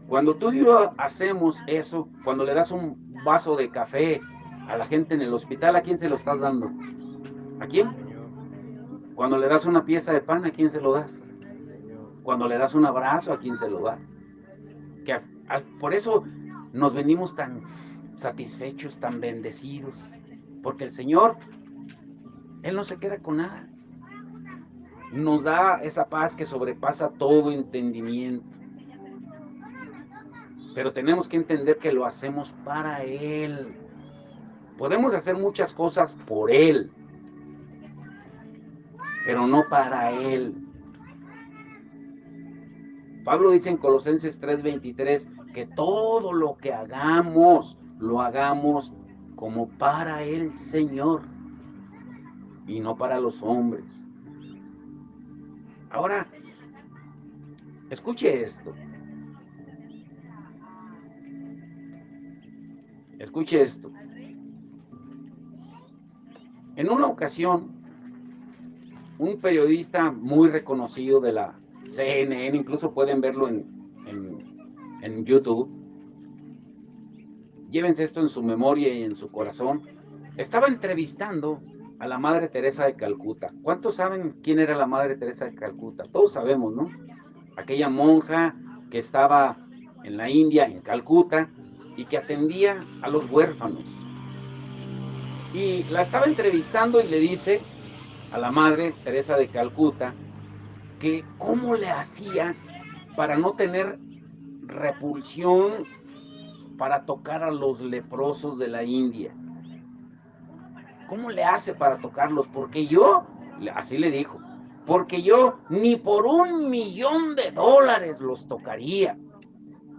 Cuando tú y yo hacemos eso, cuando le das un vaso de café a la gente en el hospital, ¿a quién se lo estás dando? ¿A quién? Cuando le das una pieza de pan, ¿a quién se lo das? Cuando le das un abrazo, ¿a quién se lo da? Por eso nos venimos tan satisfechos, tan bendecidos, porque el Señor, Él no se queda con nada. Nos da esa paz que sobrepasa todo entendimiento. Pero tenemos que entender que lo hacemos para Él. Podemos hacer muchas cosas por Él, pero no para Él. Pablo dice en Colosenses 3:23 que todo lo que hagamos, lo hagamos como para el Señor y no para los hombres. Ahora, escuche esto. Escuche esto. En una ocasión, un periodista muy reconocido de la CNN, incluso pueden verlo en YouTube, llévense esto en su memoria y en su corazón, estaba entrevistando a la Madre Teresa de Calcuta. ¿Cuántos saben quién era la Madre Teresa de Calcuta? Todos sabemos, ¿no? Aquella monja que estaba en la India, en Calcuta, y que atendía a los huérfanos. Y la estaba entrevistando y le dice a la Madre Teresa de Calcuta que cómo le hacía para no tener repulsión para tocar a los leprosos de la India. ¿Cómo le hace para tocarlos? Porque yo, así le dijo, porque yo ni por $1,000,000 los tocaría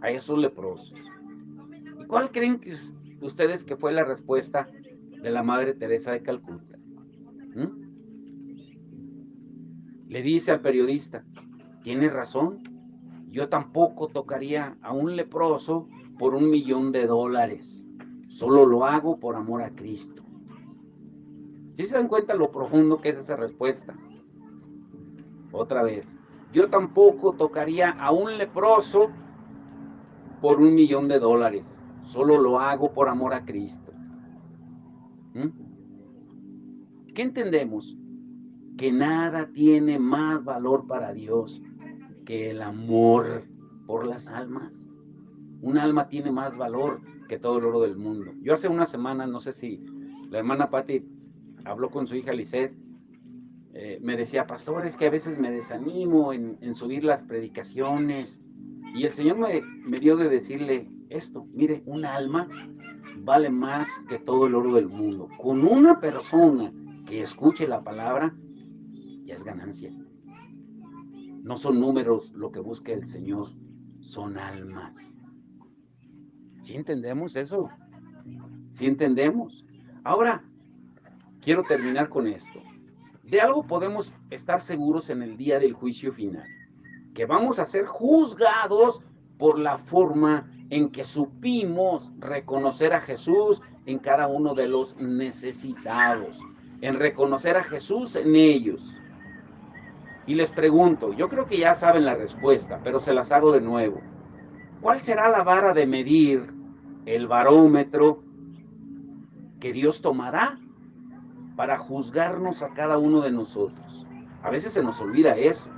a esos leprosos. ¿Y cuál creen que ustedes que fue la respuesta de la Madre Teresa de Calcuta? Le dice al periodista, tiene razón, yo tampoco tocaría a un leproso por $1,000,000, solo lo hago por amor a Cristo. ¿Sí se dan cuenta lo profundo que es esa respuesta? Otra vez, yo tampoco tocaría a un leproso por $1,000,000, solo lo hago por amor a Cristo. ¿Qué entendemos? Que nada tiene más valor para Dios que el amor por las almas. Un alma tiene más valor que todo el oro del mundo. Yo hace una semana, no sé si la hermana Patti habló con su hija Lisette, me decía, pastor, es que a veces me desanimo en subir las predicaciones. Y el Señor me dio de decirle esto, mire, un alma vale más que todo el oro del mundo. Con una persona que escuche la palabra, ya es ganancia. No son números lo que busca el Señor, son almas. ¿Sí entendemos eso? ¿Sí entendemos? Ahora, quiero terminar con esto. De algo podemos estar seguros en el día del juicio final, que vamos a ser juzgados por la forma en que supimos reconocer a Jesús en cada uno de los necesitados, en reconocer a Jesús en ellos. Y les pregunto, yo creo que ya saben la respuesta, pero se las hago de nuevo. ¿Cuál será la vara de medir, el barómetro que Dios tomará para juzgarnos a cada uno de nosotros? A veces se nos olvida eso.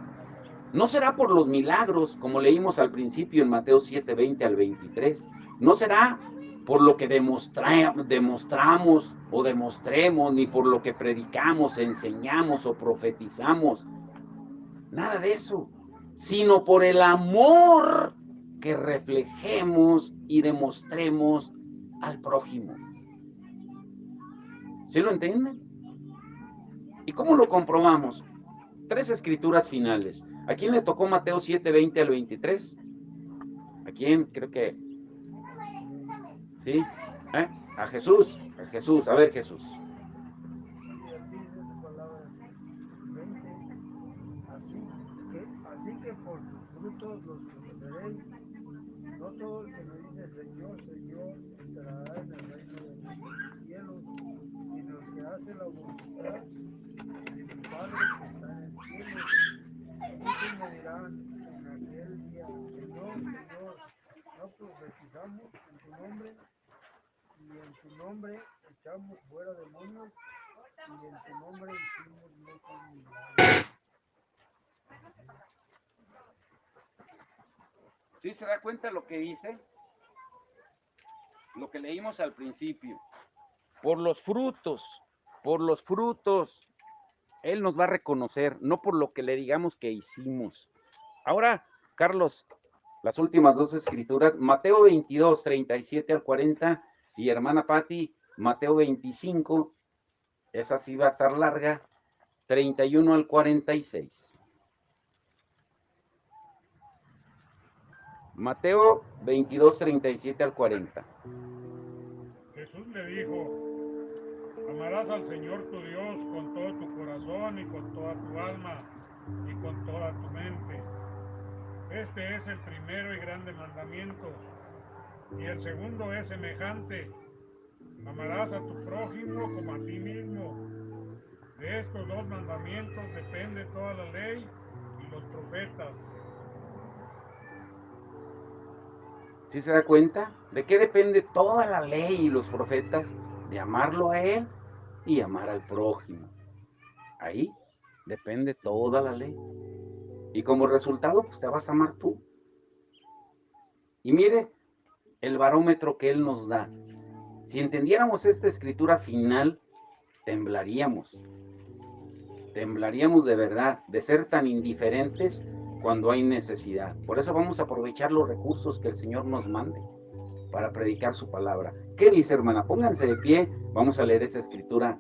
No será por los milagros, como leímos al principio en Mateo 7:20 al 23. No será por lo que demostramos o demostremos, ni por lo que predicamos, enseñamos o profetizamos. Nada de eso. Sino por el amor que reflejemos y demostremos al prójimo. ¿Sí lo entienden? ¿Y cómo lo comprobamos? 3 escrituras finales. ¿A quién le tocó Mateo 7:20 al 23? ¿A quién? Creo que... ¿Sí? A Jesús. A Jesús. A ver, Jesús. Así que por sus frutos los conoceréis. No todo el que me dice Señor, Señor, entrará en el reino de los cielos, sino el que hace la voluntad de mi Padre que está en el cielo. Muchos me dirán en aquel día, Señor, Señor, ¿no profetizamos en tu nombre? Y en tu nombre echamos fuera demonios, y en tu nombre hicimos muchos milagros. ¿Sí se da cuenta lo que dice? Lo que leímos al principio. Por los frutos, Él nos va a reconocer, no por lo que le digamos que hicimos. Ahora, Carlos, las últimas 2 escrituras, Mateo 22, 37 al 40, y hermana Patti, Mateo 25, esa sí va a estar larga, 31 al 46. Mateo 22, 37 al 40. Jesús le dijo, amarás al Señor tu Dios con todo tu corazón y con toda tu alma y con toda tu mente. Este es el primero y grande mandamiento. Y el segundo es semejante. Amarás a tu prójimo como a ti mismo. De estos 2 mandamientos depende toda la ley y los profetas. ¿Sí se da cuenta? ¿De qué depende toda la ley y los profetas? De amarlo a Él y amar al prójimo. Ahí depende toda la ley. Y como resultado, pues te vas a amar tú. Y mire el barómetro que Él nos da. Si entendiéramos esta escritura final, temblaríamos. Temblaríamos de verdad, de ser tan indiferentes cuando hay necesidad. Por eso vamos a aprovechar los recursos que el Señor nos mande para predicar su palabra. ¿Qué dice, hermana? Pónganse de pie. Vamos a leer esta escritura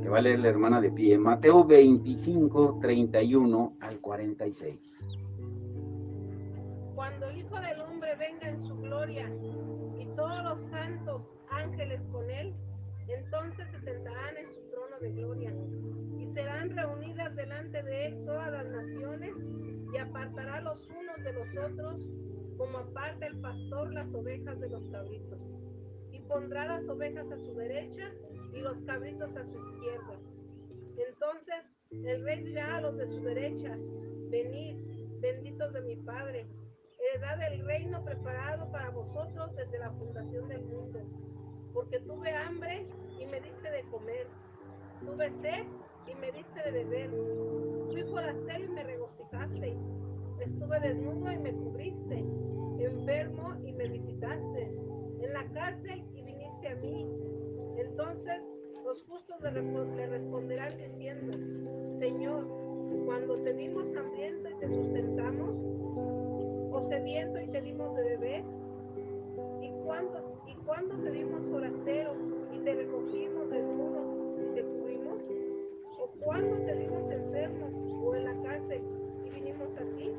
que va a leer la hermana de pie. Mateo 25, 31 al 46. Cuando el Hijo del Hombre venga en su gloria y todos los santos ángeles con él, entonces se sentarán en su trono de gloria y serán reunidas delante de él todas las naciones y apartará los unos de los otros como aparta el pastor las ovejas de los cabritos, y pondrá las ovejas a su derecha y los cabritos a su izquierda. Entonces el rey dirá a los de su derecha: venid, benditos de mi Padre, heredad del reino preparado para vosotros desde la fundación del mundo. Porque tuve hambre y me diste de comer, tuve sed y me diste de beber, fui forastero y me regocijaste, estuve desnudo y me cubriste, enfermo y me visitaste, en la cárcel y viniste a mí. Entonces los justos le responderán diciendo: Señor, cuando te vimos hambriento y te sustentamos, o sediento y te dimos de beber, y cuando te vimos forastero y te recogimos, desnudo y te cubrimos, o cuando te vimos enfermo o en la cárcel y vinimos a ti.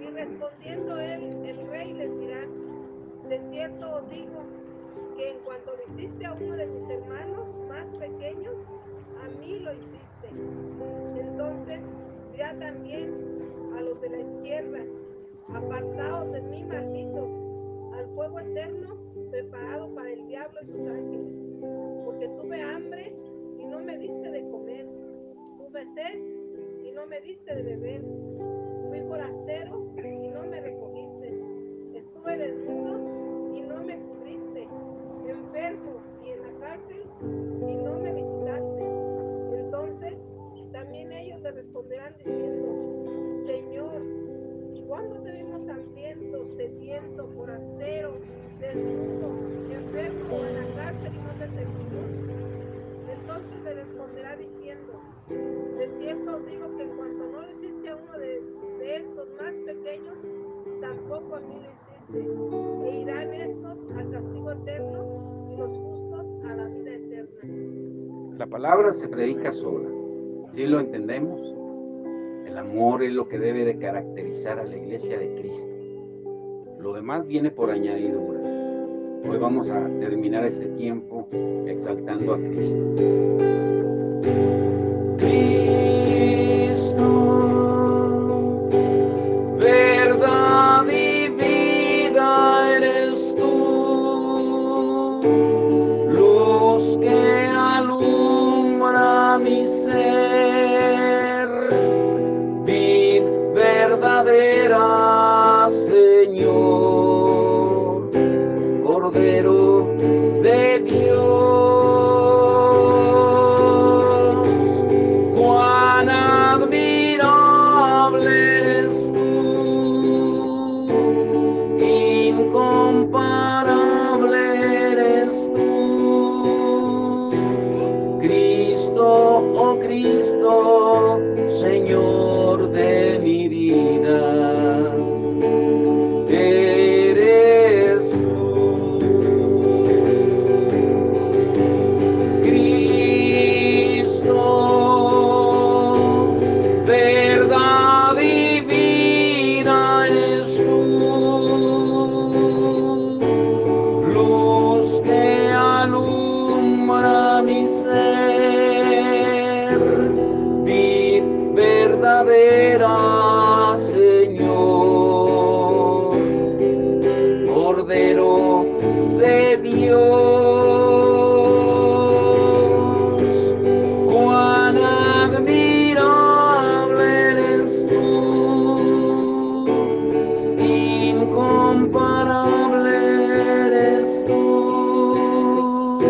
Y respondiendo él, el rey les dirá: de cierto os digo que en cuanto lo hiciste a uno de mis hermanos más pequeños, a mí lo hiciste. Entonces dirá también a los de la izquierda: apartaos de mí, malditos, al fuego eterno preparado para el diablo y sus ángeles. Porque tuve hambre y no me diste de comer, tuve sed y no me diste de beber, fui forastero y no me recogiste, estuve desnudo y no me cubriste, enfermo y en la cárcel y no me visitaste. Entonces también ellos le responderán diciendo: Señor, ¿cuándo te vimos hambriento, sediento, forastero, desnudo, enfermo o en la cárcel y no te servimos? Entonces le responderá diciendo: de cierto os digo que en cuanto no lo hiciste a uno de estos más pequeños, tampoco a mí lo hiciste. E irán estos al castigo eterno y los justos a la vida eterna. La palabra se predica sola. ¿Sí lo entendemos? El amor es lo que debe de caracterizar a la iglesia de Cristo. Lo demás viene por añadidura. Hoy vamos a terminar este tiempo exaltando a Cristo. Cristo, verdad y vida eres tú, luz que alumbra mi ser, vid verdadera, Señor, Cordero de Dios. Cuán admirable eres tú, incomparable eres tú, Cristo, oh Cristo, Señor de mi vida, eres tú, Cristo, verdad y vida eres tú, luz que alumbra mi ser, vid verdadera, Señor, Cordero de Dios. Cuán admirable eres tú, incomparable eres tú,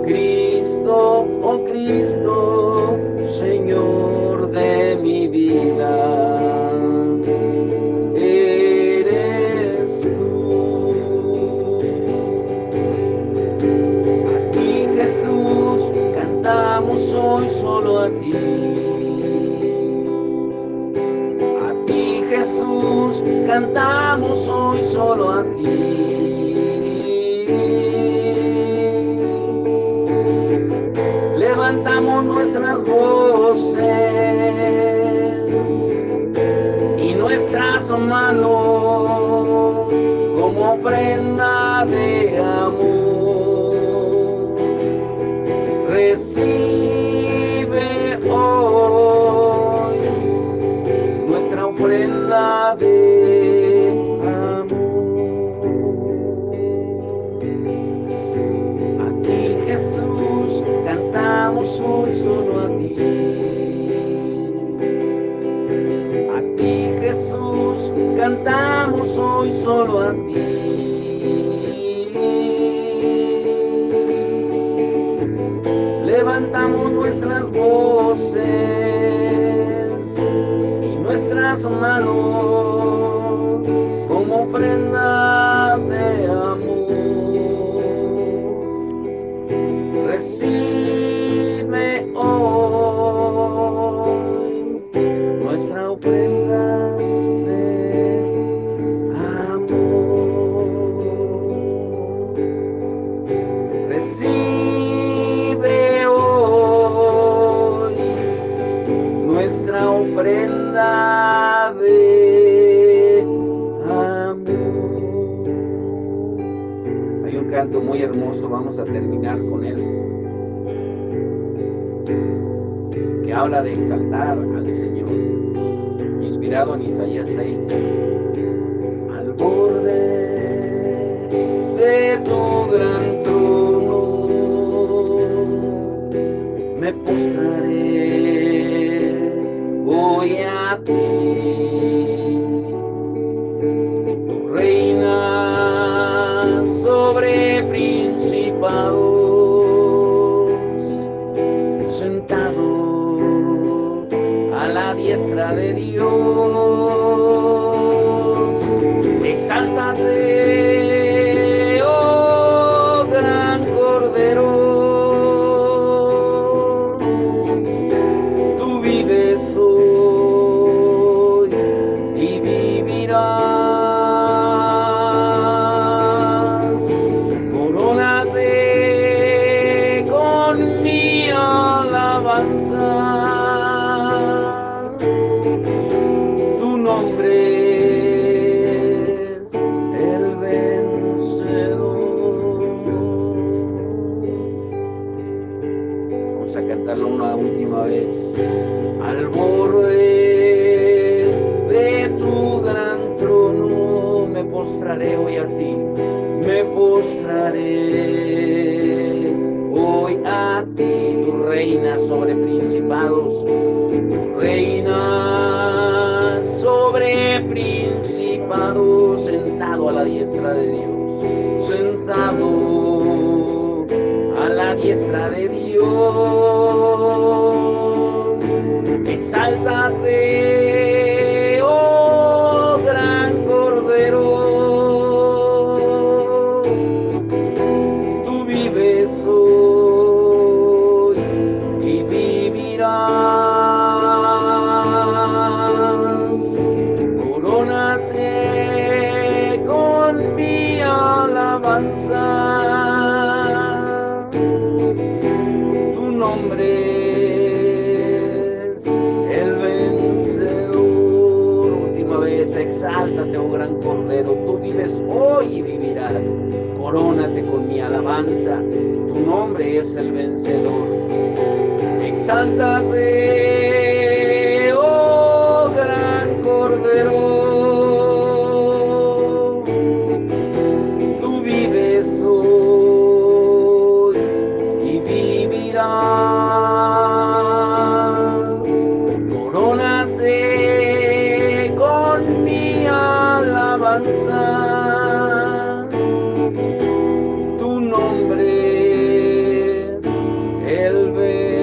Cristo, oh Cristo, Señor de mi vida, eres tú. A ti, Jesús, cantamos hoy solo a ti. A ti, Jesús, cantamos hoy solo a ti. Levantamos nuestras voces y nuestras manos como ofrenda de amor. Recibe hoy nuestra ofrenda de amor. A ti, Jesús, cantamos hoy solo a ti. A ti, Jesús, cantamos hoy solo a ti. Levantamos nuestras voces y nuestras manos como ofrenda de amor. Recibe hoy nuestra ofrenda de amor. Recibe hoy nuestra ofrenda de amor. Hay un canto muy hermoso, vamos a terminar con él, que habla de exaltar al Señor, inspirado en Isaías 6. Al borde de tu gran trono me postraré hoy a ti. Tú reinas sobre principados, sentado a la diestra de Dios. Exáltate, oh gran Cordero, tú vives hoy y vivirás. Corónate con mi alabanza. Tu nombre es el vencedor. Vamos a cantarlo una última vez. Al borde de tu gran trono me postraré hoy a ti. Me postraré hoy a ti. Tú reinas sobre principados. Tú reinas sobre principados, sentado a la diestra de Dios, sentado a la diestra de Dios. Exáltate, oh gran Cordero, tú vives hoy y vivirás. Corónate con mi alabanza. Tu nombre es el vencedor. Última vez, exáltate, oh gran Cordero, tú vives hoy y vivirás. Corónate con mi alabanza. Tu nombre es el vencedor. Exáltate, oh gran Cordero, tú vives hoy y vivirás. Corónate con mi alabanza. Tu nombre es el vencedor.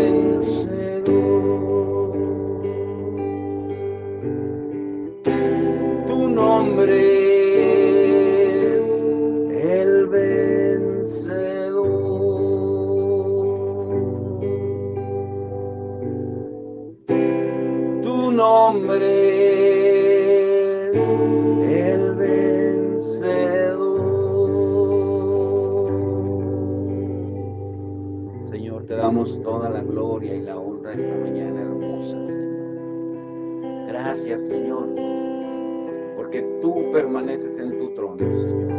el vencedor. Señor, te damos toda la gloria y la honra esta mañana hermosa, Señor. Gracias, Señor, porque tú permaneces en tu trono, Señor.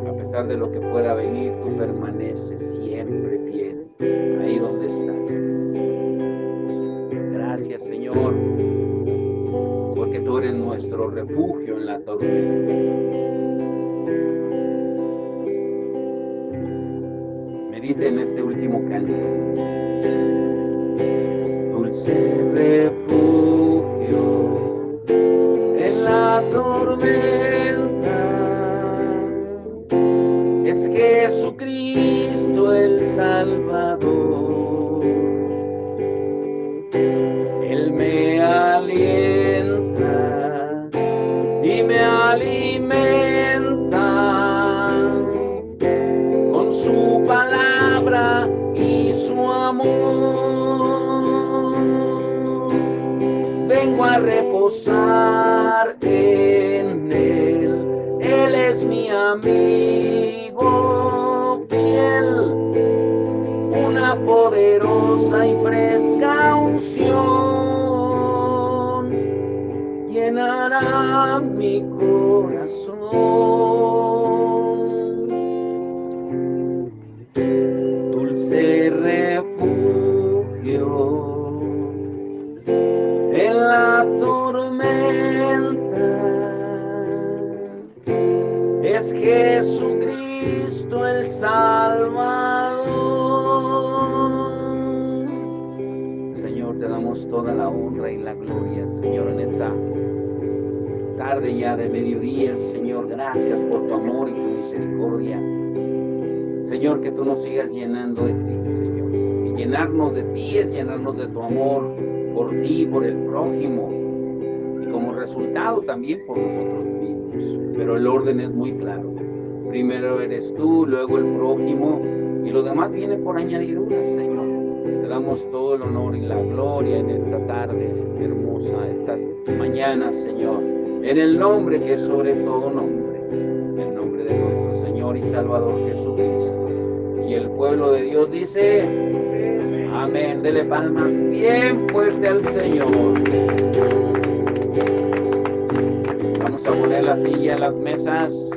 A pesar de lo que pueda venir, tú permaneces siempre fiel, ahí donde estás. Gracias, Señor, porque tú eres nuestro refugio en la tormenta. Medite en este último canto. Dulce refugio en la tormenta es Jesucristo el Salvador. Él me alienta y me alimenta con su palabra y su amor. Vengo a reposar en Él es mi amigo fiel, una poderosa y fresca unción llenará mi corazón. Dulce refugio en la tormenta es Jesucristo el Salvador. Señor, te damos toda la honra y la gloria, Señor, en esta tarde ya de mediodía. Señor, gracias por tu amor y tu misericordia. Señor, que tú nos sigas llenando de ti, Señor. Y llenarnos de ti es llenarnos de tu amor por ti, por el prójimo. Y como resultado también por nosotros mismos. Pero el orden es muy claro. Primero eres tú, luego el prójimo. Y lo demás viene por añadidura, Señor. Te damos todo el honor y la gloria en esta tarde hermosa, esta mañana, Señor. En el nombre que es sobre todo nombre. En el nombre de nuestro Señor y Salvador Jesucristo. Y el pueblo de Dios dice, amén. Dele palmas bien fuerte al Señor. Vamos a poner la silla, las mesas.